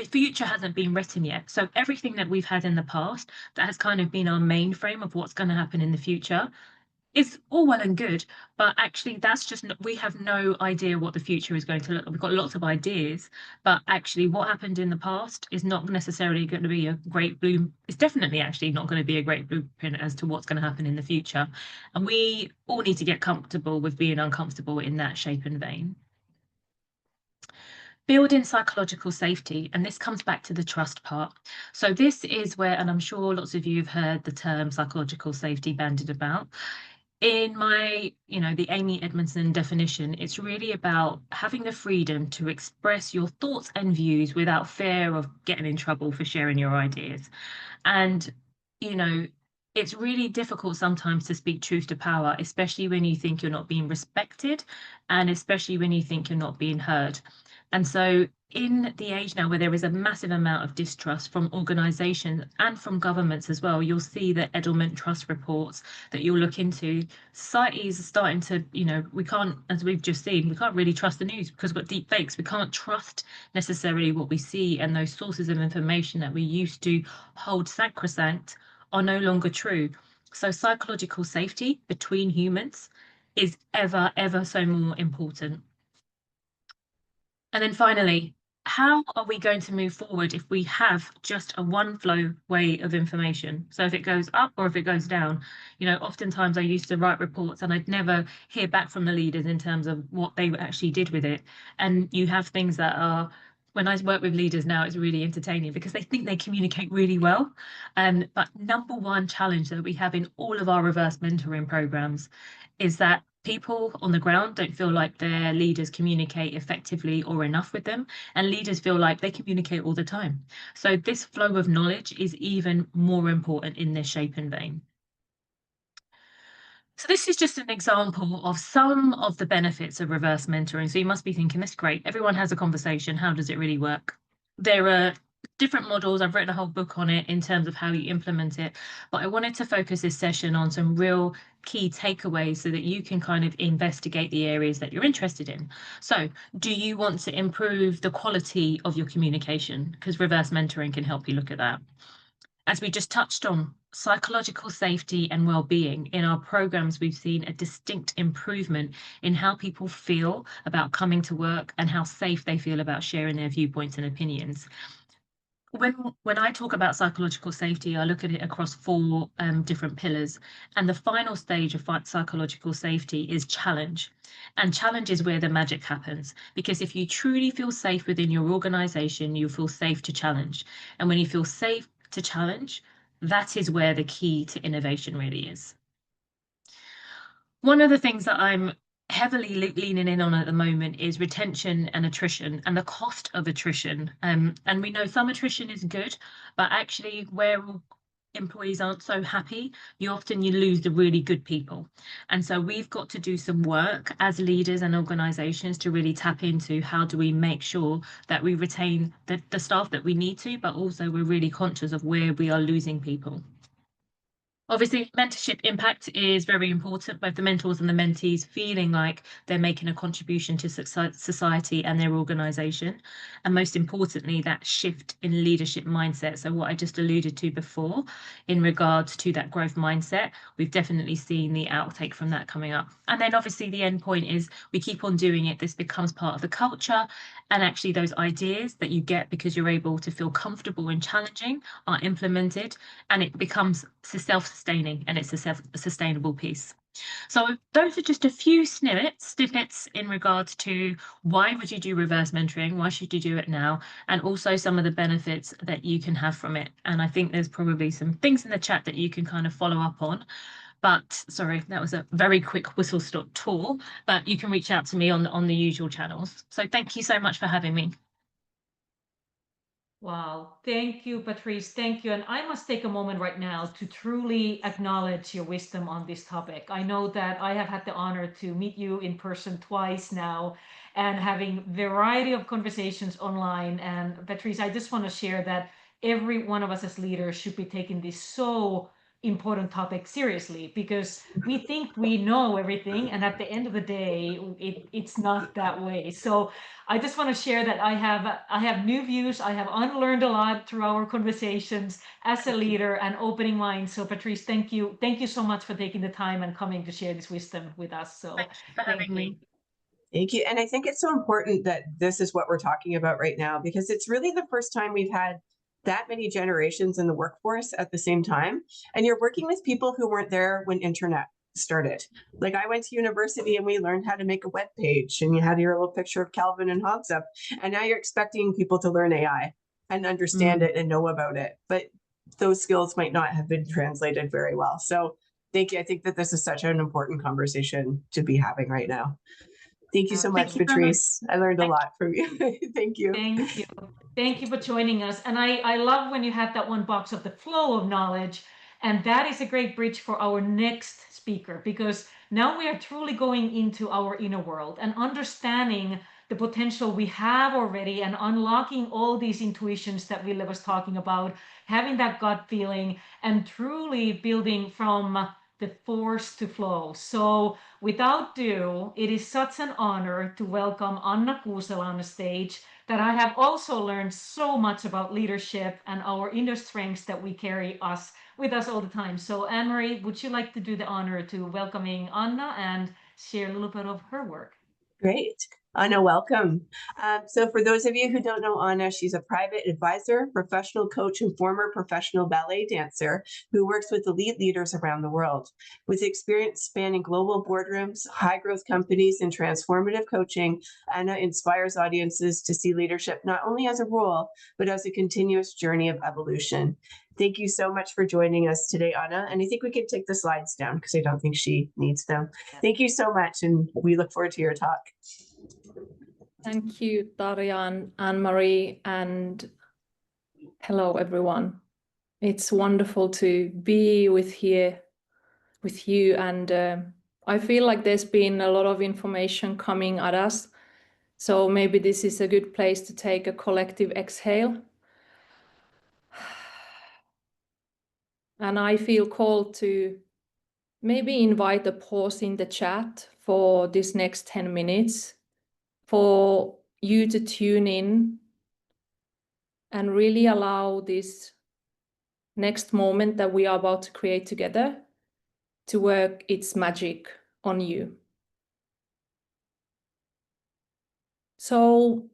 future hasn't been written yet. So everything that we've had in the past that has kind of been our mainframe of what's going to happen in the future is all well and good, but actually that's just, we have no idea what the future is going to look like. We've got lots of ideas, but actually what happened in the past is not necessarily going to be a great it's definitely actually not going to be a great blueprint as to what's going to happen in the future. And we all need to get comfortable with being uncomfortable in that shape and vein. Building psychological safety, and this comes back to the trust part. So this is where, and I'm sure lots of you have heard the term psychological safety bandied about. In my, you know, the Amy Edmondson definition, it's really about having the freedom to express your thoughts and views without fear of getting in trouble for sharing your ideas. And, you know, it's really difficult sometimes to speak truth to power, especially when you think you're not being respected, and especially when you think you're not being heard. And so in the age now where there is a massive amount of distrust from organizations and from governments as well, you'll see the Edelman Trust reports that you'll look into. Societies are starting to, we can't, as we've just seen, we can't really trust the news because we've got deep fakes. We can't trust necessarily what we see, and those sources of information that we used to hold sacrosanct are no longer true. So psychological safety between humans is ever, ever so more important. And then finally, how are we going to move forward if we have just a one flow way of information? So if it goes up or if it goes down, oftentimes I used to write reports and I'd never hear back from the leaders in terms of what they actually did with it. And you have things that are, when I work with leaders now, it's really entertaining because they think they communicate really well. But number one challenge that we have in all of our reverse mentoring programs is that people on the ground don't feel like their leaders communicate effectively or enough with them, and leaders feel like they communicate all the time. So this flow of knowledge is even more important in this shape and vein. So this is just an example of some of the benefits of reverse mentoring. So you must be thinking, that's great. Everyone has a conversation. How does it really work? There are different models. I've written a whole book on it in terms of how you implement it. But I wanted to focus this session on some real key takeaways so that you can kind of investigate the areas that you're interested in. So do you want to improve the quality of your communication? Because reverse mentoring can help you look at that. As we just touched on, psychological safety and well-being. In our programs, we've seen a distinct improvement in how people feel about coming to work and how safe they feel about sharing their viewpoints and opinions. When I talk about psychological safety, I look at it across four different pillars. And the final stage of psychological safety is challenge. And challenge is where the magic happens. Because if you truly feel safe within your organization, you feel safe to challenge. And when you feel safe to challenge, that is where the key to innovation really is. One of the things that I'm heavily leaning in on at the moment is retention and attrition and the cost of attrition. And we know some attrition is good, but actually where employees aren't so happy, you lose the really good people. And so we've got to do some work as leaders and organizations to really tap into how do we make sure that we retain the staff that we need to, but also we're really conscious of where we are losing people. Obviously, mentorship impact is very important, both the mentors and the mentees feeling like they're making a contribution to society and their organization. And most importantly, that shift in leadership mindset. So what I just alluded to before in regards to that growth mindset, we've definitely seen the outtake from that coming up. And then obviously the end point is we keep on doing it. This becomes part of the culture. And actually those ideas that you get because you're able to feel comfortable and challenging are implemented, and it becomes self-sustaining, and it's a sustainable piece. So those are just a few snippets in regards to why would you do reverse mentoring, why should you do it now, and also some of the benefits that you can have from it. And I think there's probably some things in the chat that you can kind of follow up on. But sorry, that was a very quick whistle-stop tour, but you can reach out to me on the usual channels. So thank you so much for having me. Wow, thank you, Patrice. Thank you. And I must take a moment right now to truly acknowledge your wisdom on this topic. I know that I have had the honor to meet you in person twice now and having variety of conversations online. And Patrice, I just want to share that every one of us as leaders should be taking this so important topic seriously, because we think we know everything, and at the end of the day it's not that way. So I just want to share that I have new views. I have unlearned a lot through our conversations as a leader and opening minds. So Patrice, thank you so much for taking the time and coming to share this wisdom with us. So Thank you for having me. Thank you. And I think it's so important that this is what we're talking about right now, because it's really the first time we've had that many generations in the workforce at the same time. And you're working with people who weren't there when internet started. Like I went to university and we learned how to make a web page, and you had your little picture of Calvin and Hobbes up. And now you're expecting people to learn AI and understand it and know about it. But those skills might not have been translated very well. So thank you. I think that this is such an important conversation to be having right now. Thank you so much, Patrice. I learned a lot from you. Thank you. Thank you. Thank you for joining us. And I love when you had that one box of the flow of knowledge. And that is a great bridge for our next speaker, because now we are truly going into our inner world and understanding the potential we have already and unlocking all these intuitions that Ville was talking about, having that gut feeling and truly building from the force to flow. So without ado, it is such an honor to welcome Anna Kuusela on the stage, that I have also learned so much about leadership and our inner strengths that we carry with us all the time. So Anne-Marie, would you like to do the honor to welcoming Anna and share a little bit of her work? Great. Anna, welcome. So for those of you who don't know Anna, she's a private advisor, professional coach, and former professional ballet dancer who works with elite leaders around the world. With experience spanning global boardrooms, high-growth companies, and transformative coaching, Anna inspires audiences to see leadership not only as a role, but as a continuous journey of evolution. Thank you so much for joining us today, Anna. And I think we can take the slides down because I don't think she needs them. Thank you so much, and we look forward to your talk. Thank you, Tarja and Anne-Marie, and hello, everyone. It's wonderful to be with you, and I feel like there's been a lot of information coming at us, so maybe this is a good place to take a collective exhale. And I feel called to maybe invite a pause in the chat for this next 10 minutes, for you to tune in and really allow this next moment that we are about to create together to work its magic on you. So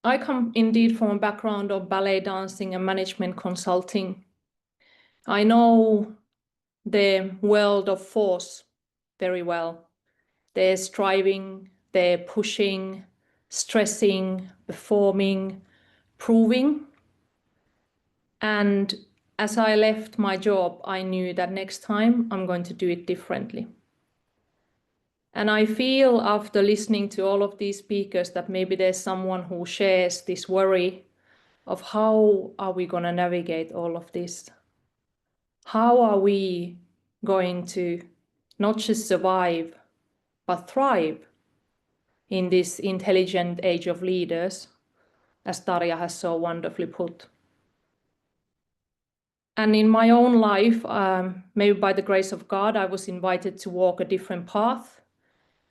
I come indeed from a background of ballet dancing and management consulting. I know the world of force very well. They're striving, they're pushing, stressing, performing, proving. And as I left my job, I knew that next time I'm going to do it differently. And I feel after listening to all of these speakers that maybe there's someone who shares this worry of how are we going to navigate all of this? How are we going to not just survive, but thrive in this intelligent age of leaders, as Tarja has so wonderfully put? And in my own life, maybe by the grace of God, I was invited to walk a different path,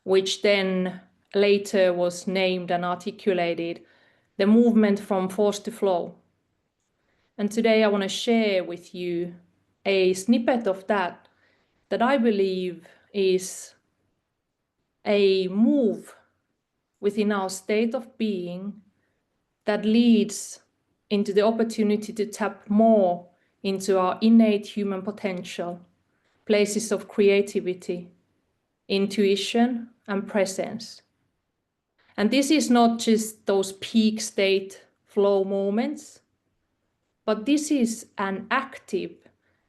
which then later was named and articulated the movement from force to flow. And today I want to share with you a snippet of that I believe is a move within our state of being that leads into the opportunity to tap more into our innate human potential, places of creativity, intuition, and presence. And this is not just those peak state flow moments, but this is an active,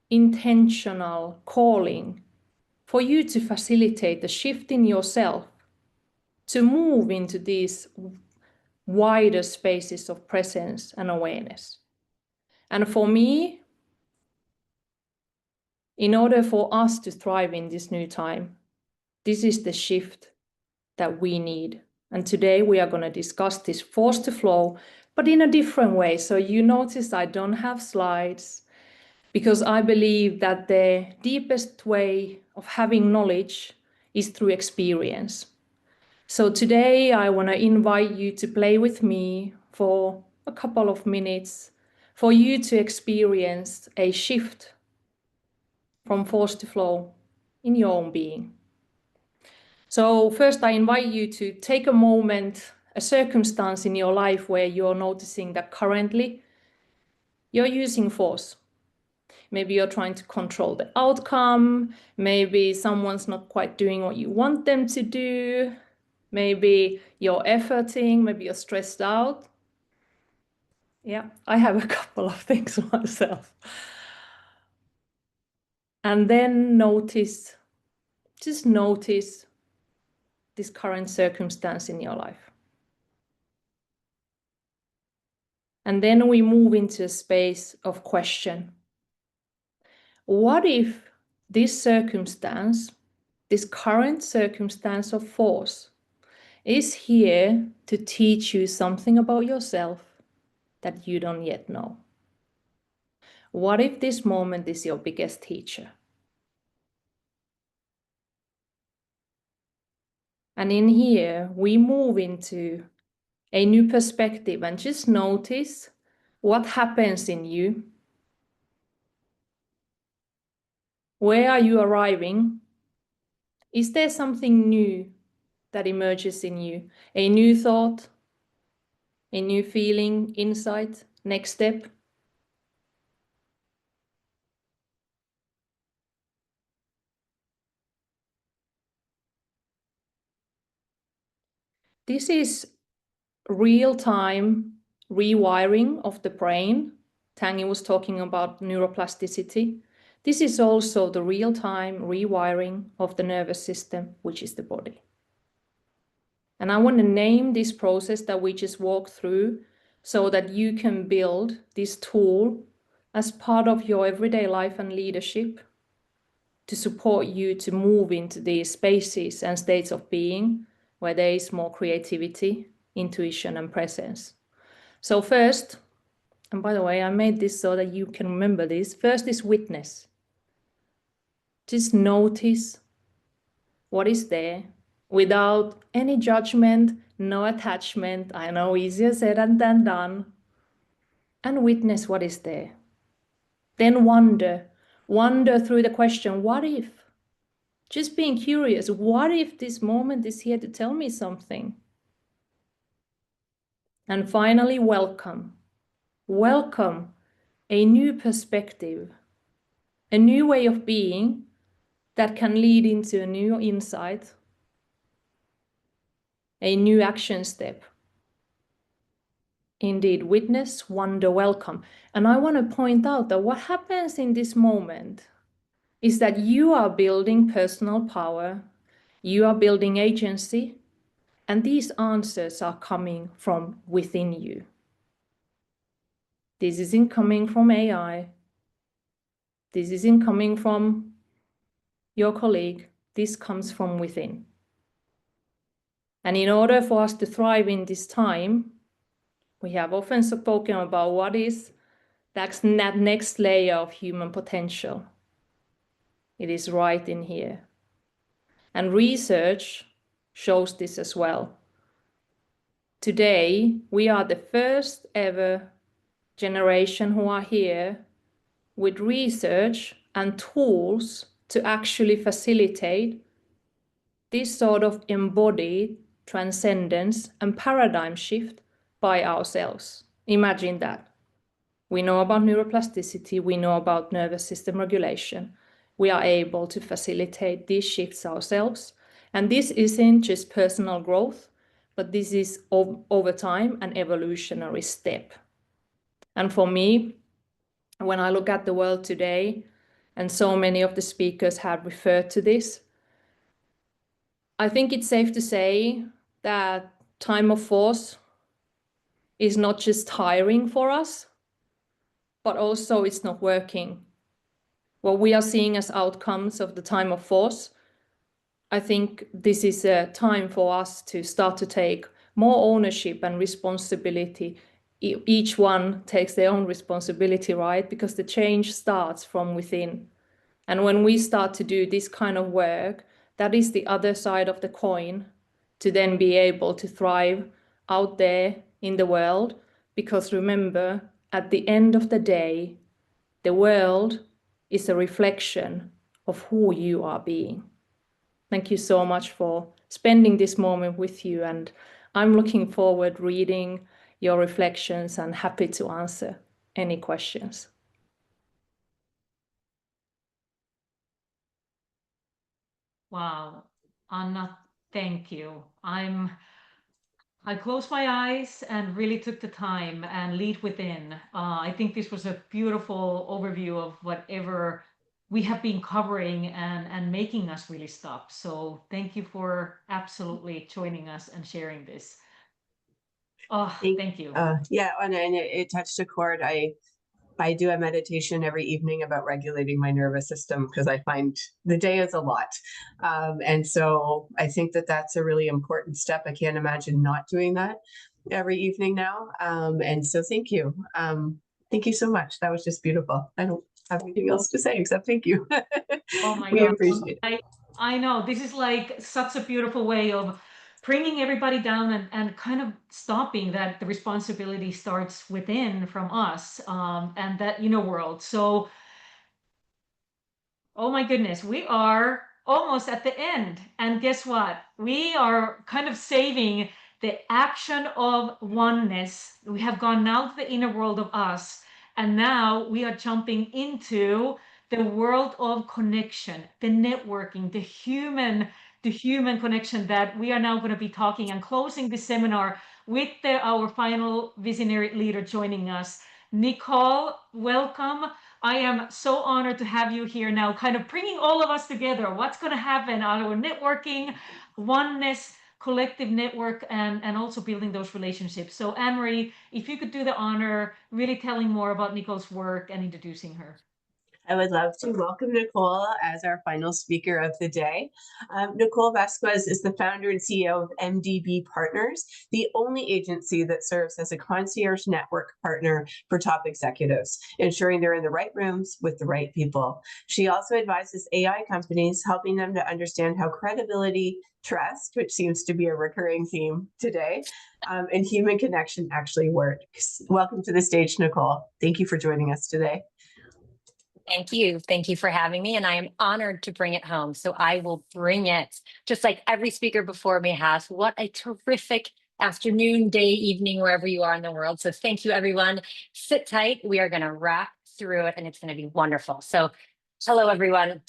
intentional calling for you to facilitate the shift in yourself, to move into these wider spaces of presence and awareness. And for me, in order for us to thrive in this new time, this is the shift that we need. And today we are going to discuss this force to flow, but in a different way. So you notice I don't have slides, because I believe that the deepest way of having knowledge is through experience. So today I want to invite you to play with me for a couple of minutes, for you to experience a shift from force to flow in your own being. So first I invite you to take a moment, a circumstance in your life where you're noticing that currently you're using force. Maybe you're trying to control the outcome. Maybe someone's not quite doing what you want them to do. Maybe you're efforting, maybe you're stressed out. Yeah, I have a couple of things myself. And then just notice this current circumstance in your life. And then we move into a space of question. What if this circumstance, this current circumstance of force, is here to teach you something about yourself that you don't yet know. What if this moment is your biggest teacher? And in here, we move into a new perspective and just notice what happens in you. Where are you arriving? Is there something new that emerges in you? A new thought, a new feeling, insight, next step? This is real-time rewiring of the brain. Tangi was talking about neuroplasticity. This is also the real-time rewiring of the nervous system, which is the body. And I want to name this process that we just walked through so that you can build this tool as part of your everyday life and leadership to support you to move into these spaces and states of being where there is more creativity, intuition, and presence. So first, and by the way, I made this so that you can remember this. First is witness. Just notice what is there without any judgment, no attachment. I know, easier said than done. And witness what is there. Then wonder through the question, what if? Just being curious, what if this moment is here to tell me something? And finally, welcome. Welcome a new perspective, a new way of being that can lead into a new insight, a new action step. Indeed, witness, wonder, welcome. And I want to point out that what happens in this moment is that you are building personal power, you are building agency, and these answers are coming from within you. This isn't coming from AI. This isn't coming from your colleague. This comes from within. And in order for us to thrive in this time, we have often spoken about what is that next layer of human potential. It is right in here. And research shows this as well. Today, we are the first ever generation who are here with research and tools to actually facilitate this sort of embodied transcendence and paradigm shift by ourselves. Imagine that. We know about neuroplasticity, we know about nervous system regulation. We are able to facilitate these shifts ourselves. And this isn't just personal growth, but this is over time an evolutionary step. And for me, when I look at the world today, and so many of the speakers have referred to this, I think it's safe to say that time of force is not just tiring for us, but also it's not working. What we are seeing as outcomes of the time of force, I think this is a time for us to start to take more ownership and responsibility. Each one takes their own responsibility, right? Because the change starts from within. And when we start to do this kind of work, that is the other side of the coin, to then be able to thrive out there in the world. Because remember, at the end of the day, the world is a reflection of who you are being. Thank you so much for spending this moment with you, and I'm looking forward reading your reflections and happy to answer any questions. Wow, Anna, thank you. I closed my eyes and really took the time and lead within. I think this was a beautiful overview of whatever we have been covering and making us really stop. So thank you for absolutely joining us and sharing this. Oh, thank you. Yeah, and it touched a chord. I do a meditation every evening about regulating my nervous system because I find the day is a lot. And so I think that that's a really important step. I can't imagine not doing that every evening now. And so thank you. Thank you so much. That was just beautiful. I don't have anything else to say except thank you. Oh my We God. appreciate it. I know this is like such a beautiful way of bringing everybody down and kind of stopping that the responsibility starts within from us and that inner world. So, oh my goodness, we are almost at the end. And guess what? We are kind of saving the action of oneness. We have gone now to the inner world of us. And now we are jumping into the world of connection, the networking, the human connection that we are now going to be talking and closing this seminar with our final visionary leader joining us. Nicole, welcome. I am so honored to have you here now, kind of bringing all of us together. What's going to happen on our networking, oneness, collective network, and also building those relationships. So Anne-Marie, if you could do the honor, really telling more about Nicole's work and introducing her. I would love to welcome Nicole as our final speaker of the day. Nicole Vasquez is the founder and CEO of MDB Partners, the only agency that serves as a concierge network partner for top executives, ensuring they're in the right rooms with the right people. She also advises AI companies, helping them to understand how credibility, trust, which seems to be a recurring theme today, and human connection actually works. Welcome to the stage, Nicole. Thank you for joining us today. Thank you. Thank you for having me. And I am honored to bring it home. So I will bring it, just like every speaker before me has. What a terrific afternoon, day, evening, wherever you are in the world. So thank you, everyone. Sit tight. We are going to wrap through it and it's going to be wonderful. So hello, everyone.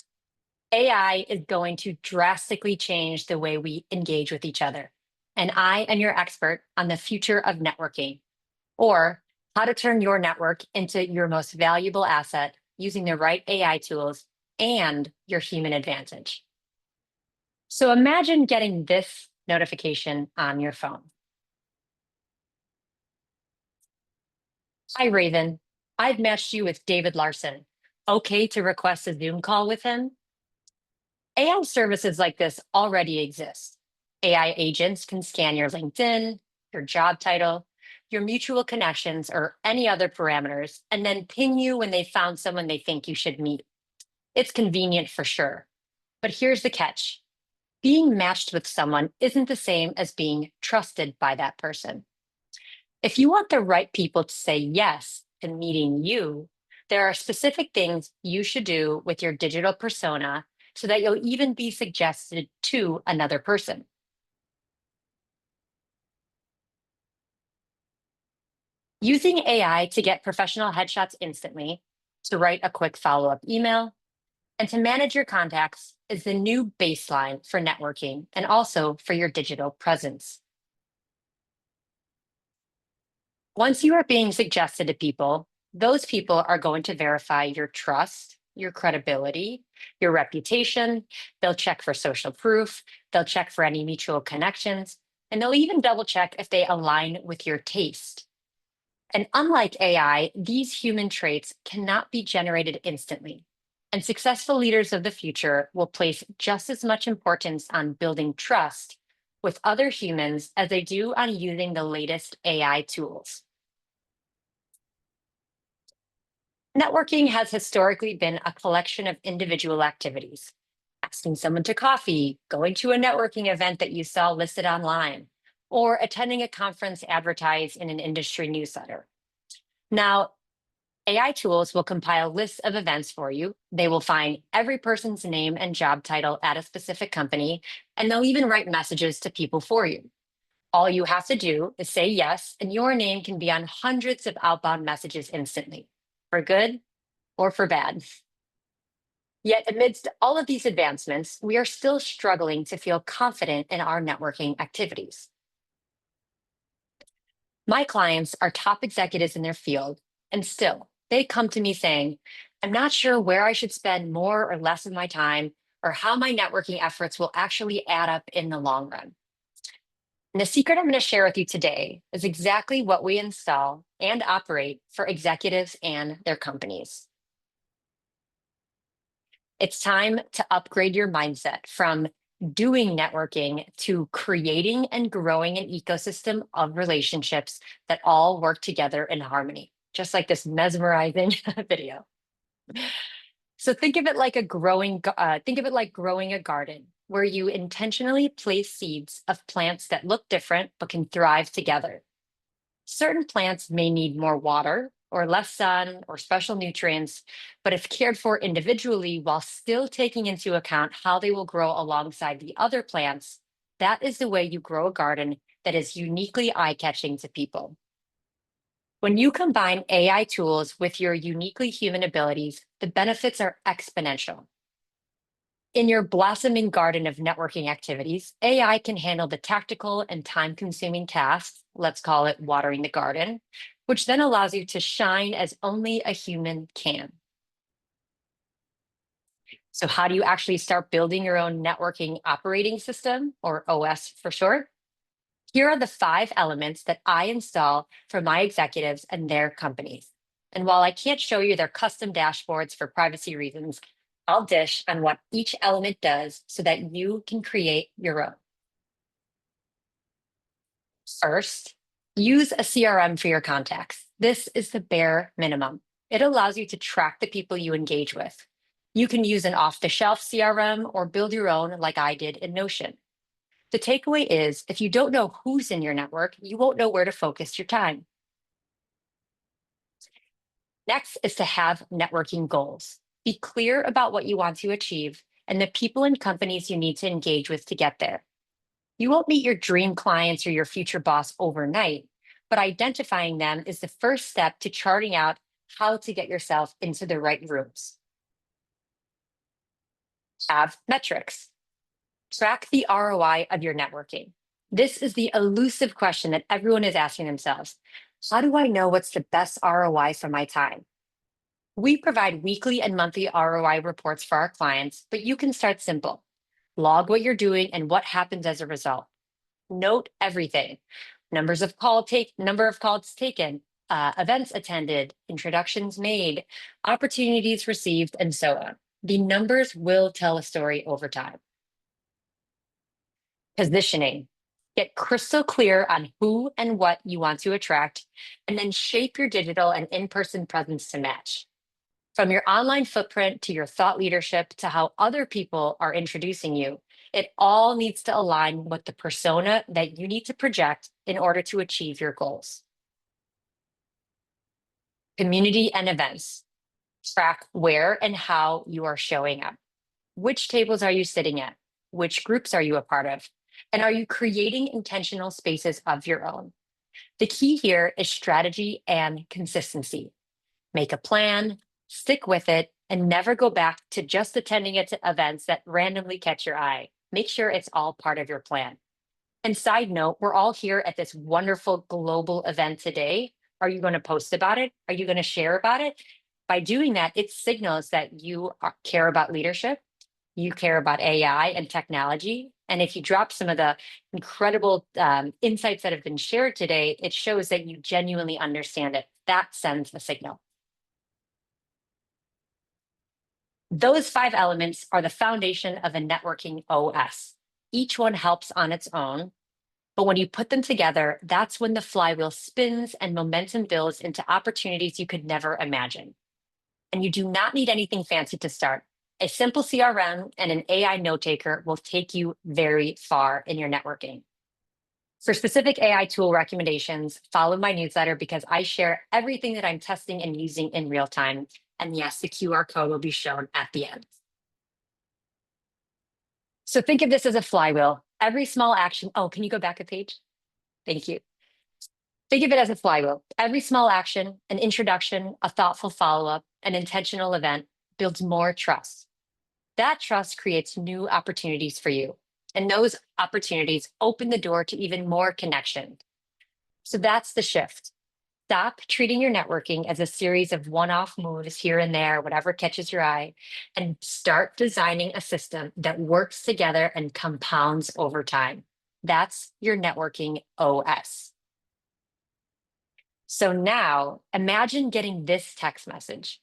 AI is going to drastically change the way we engage with each other. And I am your expert on the future of networking, or how to turn your network into your most valuable asset using the right AI tools and your human advantage. So imagine getting this notification on your phone. Hi, Raven. I've matched you with David Larson. Okay to request a Zoom call with him? AI services like this already exist. AI agents can scan your LinkedIn, your job title, your mutual connections, or any other parameters, and then ping you when they found someone they think you should meet. It's convenient for sure. But here's the catch. Being matched with someone isn't the same as being trusted by that person. If you want the right people to say yes to meeting you, there are specific things you should do with your digital persona so that you'll even be suggested to another person. Using AI to get professional headshots instantly, to write a quick follow-up email, and to manage your contacts is the new baseline for networking and also for your digital presence. Once you are being suggested to people, those people are going to verify your trust, your credibility, your reputation. They'll check for social proof. They'll check for any mutual connections, and they'll even double check if they align with your taste. And unlike AI, these human traits cannot be generated instantly. And successful leaders of the future will place just as much importance on building trust with other humans as they do on using the latest AI tools. Networking has historically been a collection of individual activities. Asking someone to coffee, going to a networking event that you saw listed online, or attending a conference advertised in an industry newsletter. Now, AI tools will compile lists of events for you. They will find every person's name and job title at a specific company, and they'll even write messages to people for you. All you have to do is say yes, and your name can be on hundreds of outbound messages instantly, for good or for bad. Yet amidst all of these advancements, we are still struggling to feel confident in our networking activities. My clients are top executives in their field, and still, they come to me saying, I'm not sure where I should spend more or less of my time, or how my networking efforts will actually add up in the long run. And the secret I'm going to share with you today is exactly what we install and operate for executives and their companies. It's time to upgrade your mindset from doing networking to creating and growing an ecosystem of relationships that all work together in harmony, just like this mesmerizing video. So think of it like growing a garden where you intentionally place seeds of plants that look different but can thrive together. Certain plants may need more water or less sun or special nutrients, but if cared for individually while still taking into account how they will grow alongside the other plants, that is the way you grow a garden that is uniquely eye-catching to people. When you combine AI tools with your uniquely human abilities, the benefits are exponential. In your blossoming garden of networking activities, AI can handle the tactical and time-consuming tasks, let's call it watering the garden, which then allows you to shine as only a human can. So how do you actually start building your own networking operating system, or OS for short? Here are the 5 elements that I install for my executives and their companies. And while I can't show you their custom dashboards for privacy reasons, I'll dish on what each element does so that you can create your own. First, use a CRM for your contacts. This is the bare minimum. It allows you to track the people you engage with. You can use an off-the-shelf CRM or build your own like I did in Notion. The takeaway is, if you don't know who's in your network, you won't know where to focus your time. Next is to have networking goals. Be clear about what you want to achieve and the people and companies you need to engage with to get there. You won't meet your dream clients or your future boss overnight, but identifying them is the first step to charting out how to get yourself into the right rooms. Have metrics. Track the ROI of your networking. This is the elusive question that everyone is asking themselves. How do I know what's the best ROI for my time? We provide weekly and monthly ROI reports for our clients, but you can start simple. Log what you're doing and what happens as a result. Note everything. Number of calls taken, events attended, introductions made, opportunities received, and so on. The numbers will tell a story over time. Positioning. Get crystal clear on who and what you want to attract, and then shape your digital and in-person presence to match. From your online footprint to your thought leadership to how other people are introducing you, it all needs to align with the persona that you need to project in order to achieve your goals. Community and events. Track where and how you are showing up. Which tables are you sitting at? Which groups are you a part of? And are you creating intentional spaces of your own? The key here is strategy and consistency. Make a plan, stick with it, and never go back to just attending events that randomly catch your eye. Make sure it's all part of your plan. And side note, we're all here at this wonderful global event today. Are you going to post about it? Are you going to share about it? By doing that, it signals that you care about leadership, you care about AI and technology. And if you drop some of the incredible insights that have been shared today, it shows that you genuinely understand it. That sends a signal. Those 5 elements are the foundation of a networking OS. Each one helps on its own, but when you put them together, that's when the flywheel spins and momentum builds into opportunities you could never imagine. And you do not need anything fancy to start. A simple CRM and an AI note taker will take you very far in your networking. For specific AI tool recommendations, follow my newsletter because I share everything that I'm testing and using in real time. And yes, the QR code will be shown at the end. So think of this as a flywheel. Every small action, can you go back a page? Thank you. Think of it as a flywheel. Every small action, an introduction, a thoughtful follow-up, an intentional event builds more trust. That trust creates new opportunities for you. And those opportunities open the door to even more connection. So that's the shift. Stop treating your networking as a series of one-off moves here and there, whatever catches your eye, and start designing a system that works together and compounds over time. That's your networking OS. So now imagine getting this text message.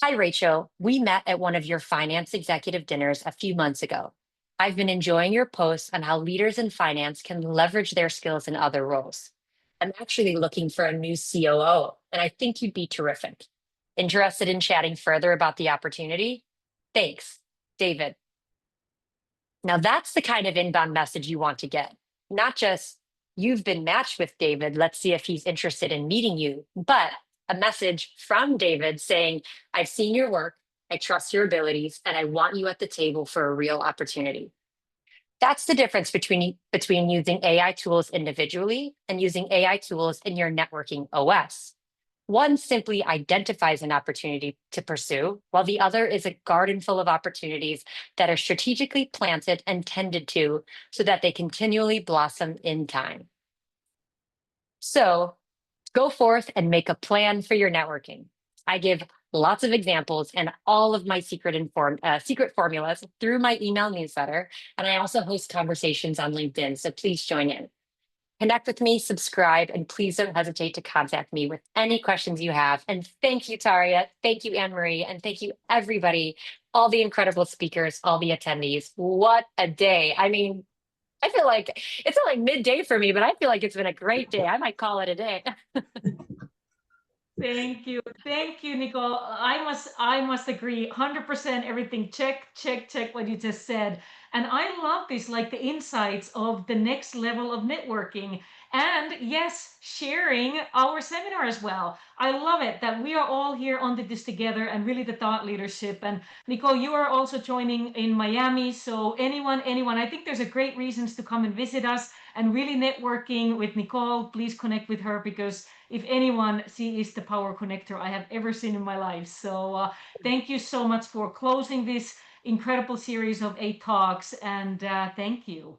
Hi, Rachel. We met at one of your finance executive dinners a few months ago. I've been enjoying your posts on how leaders in finance can leverage their skills in other roles. I'm actually looking for a new COO, and I think you'd be terrific. Interested in chatting further about the opportunity? Thanks, David. Now that's the kind of inbound message you want to get. Not just, you've been matched with David, let's see if he's interested in meeting you, but a message from David saying, I've seen your work, I trust your abilities, and I want you at the table for a real opportunity. That's the difference between using AI tools individually and using AI tools in your networking OS. One simply identifies an opportunity to pursue, while the other is a garden full of opportunities that are strategically planted and tended to so that they continually blossom in time. So go forth and make a plan for your networking. I give lots of examples and all of my secret formulas through my email newsletter, and I also host conversations on LinkedIn, so please join in. Connect with me, subscribe, and please don't hesitate to contact me with any questions you have. And thank you, Tarja. Thank you, Anne-Marie. And thank you, everybody, all the incredible speakers, all the attendees. What a day. I mean, I feel like it's not like midday for me, but I feel like it's been a great day. I might call it a day. Thank you, Nicole. I must agree, 100% everything. Check what you just said. And I love this, like the insights of the next level of networking. And yes, sharing our seminar as well. I love it that we are all here on this together and really the thought leadership. And Nicole, you are also joining in Miami. So anyone, I think there's a great reasons to come and visit us and really networking with Nicole. Please connect with her because if anyone, she is the power connector I have ever seen in my life. So thank you so much for closing this incredible series of 8 talks, and thank you.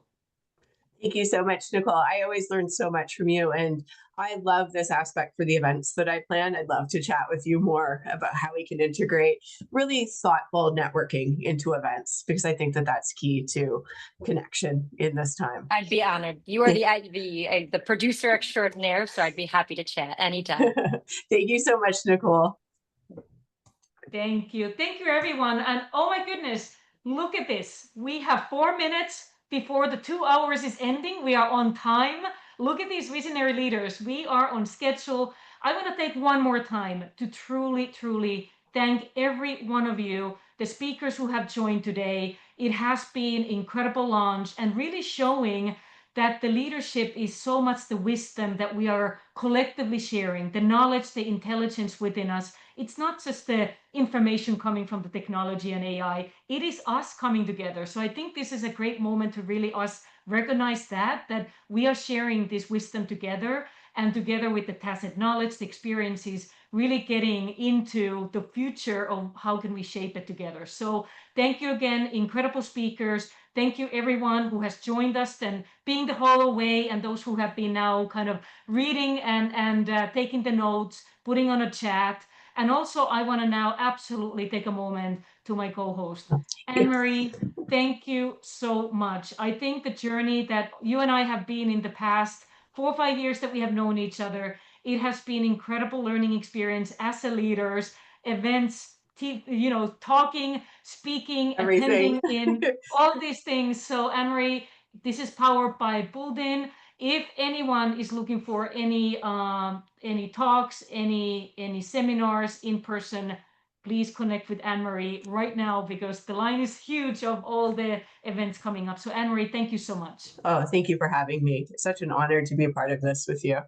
Thank you so much, Nicole. I always learn so much from you, and I love this aspect for the events that I plan. I'd love to chat with you more about how we can integrate really thoughtful networking into events, because I think that that's key to connection in this time. I'd be honored. You are the producer extraordinaire, so I'd be happy to chat anytime. Thank you so much, Nicole. Thank you, everyone. And oh my goodness, look at this. We have 4 minutes before the 2 hours is ending. We are on time. Look at these visionary leaders. We are on schedule. I want to take one more time to truly thank every one of you, the speakers who have joined today. It has been incredible launch and really showing that the leadership is so much the wisdom that we are collectively sharing, the knowledge, the intelligence within us. It's not just the information coming from the technology and AI, it is us coming together. So I think this is a great moment to really us recognize that we are sharing this wisdom together, and together with the tacit knowledge, the experiences, really getting into the future of how can we shape it together. So thank you again, incredible speakers. Thank you everyone who has joined us and being the whole way, and those who have been now kind of reading and taking the notes, putting on a chat. And also I want to now absolutely take a moment to my co-host, Anne-Marie. Thank you so much. I think the journey that you and I have been in the past 4 or 5 years that we have known each other, it has been incredible learning experience as a leaders, events, talking, speaking, Everything. attending in all these things. So Anne-Marie, this is powered by Bulldin. If anyone is looking for any talks, any seminars in person, please connect with Anne-Marie right now, because the line is huge of all the events coming up. So Anne-Marie, thank you so much. Oh, thank you for having me. It's such an honor to be a part of this with you.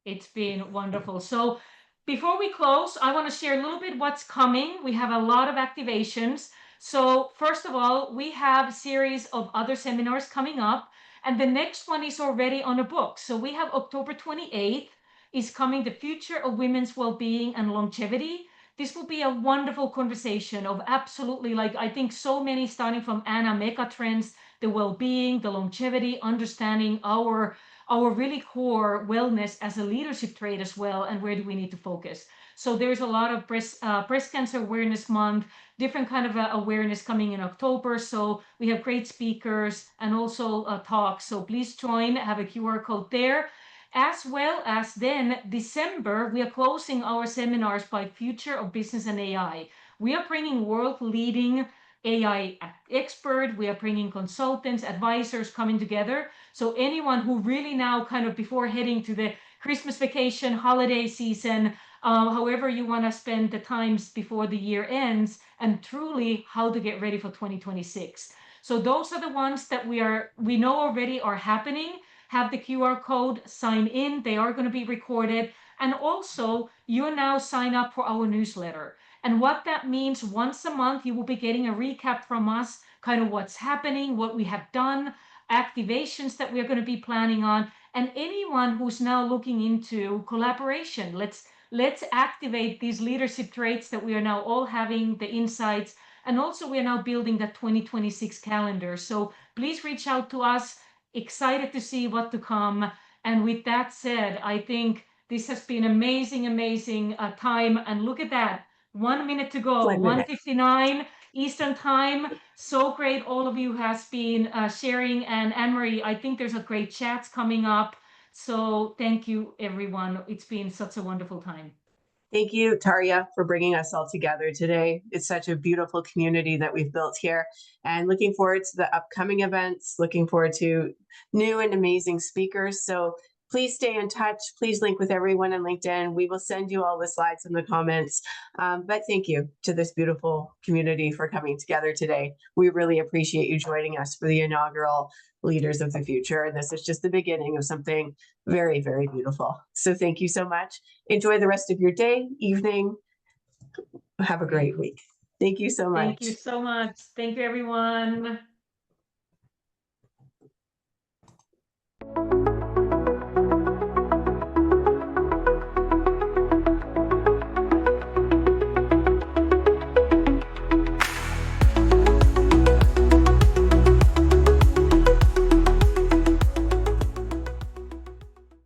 It's been wonderful. So before we close, I want to share a little bit what's coming. We have a lot of activations. So first of all, we have a series of other seminars coming up, and the next one is already on a book. So we have October 28th is coming, The Future of Women's Wellbeing and Longevity. This will be a wonderful conversation of absolutely, like, I think so many, starting from Anna, megatrends, the well-being, the longevity, understanding our really core wellness as a leadership trait as well, and where do we need to focus. So there's a lot of breast cancer awareness month, different kind of awareness coming in October. So we have great speakers and also talks. So please join, have a QR code there. As well as then December, we are closing our seminars by Future of Business and AI. We are bringing world-leading AI expert, we are bringing consultants, advisors coming together. So anyone who really now kind of before heading to the Christmas vacation, holiday season, however you want to spend the times before the year ends, and truly how to get ready for 2026. So those are the ones that we know already are happening. Have the QR code, sign in, they are going to be recorded. And also you now sign up for our newsletter. And what that means, once a month, you will be getting a recap from us, kind of what's happening, what we have done, activations that we're going to be planning on, and anyone who's now looking into collaboration. Let's activate these leadership traits that we are now all having, the insights, and also we are now building the 2026 calendar. So please reach out to us. Excited to see what to come. And with that said, I think this has been amazing time. And look at that. 1 minute to go, 1:59 Eastern time. So great all of you has been sharing. And Anne-Marie, I think there's a great chats coming up. So thank you, everyone. It's been such a wonderful time. Thank you, Tarja, for bringing us all together today. It's such a beautiful community that we've built here, and looking forward to the upcoming events, looking forward to new and amazing speakers. So please stay in touch. Please link with everyone on LinkedIn. We will send you all the slides in the comments. But thank you to this beautiful community for coming together today. We really appreciate you joining us for the inaugural Leaders of the Future. And this is just the beginning of something very, very beautiful. So thank you so much. Enjoy the rest of your day, evening. Have a great week. Thank you so much. Thank you so much. Thank you, everyone.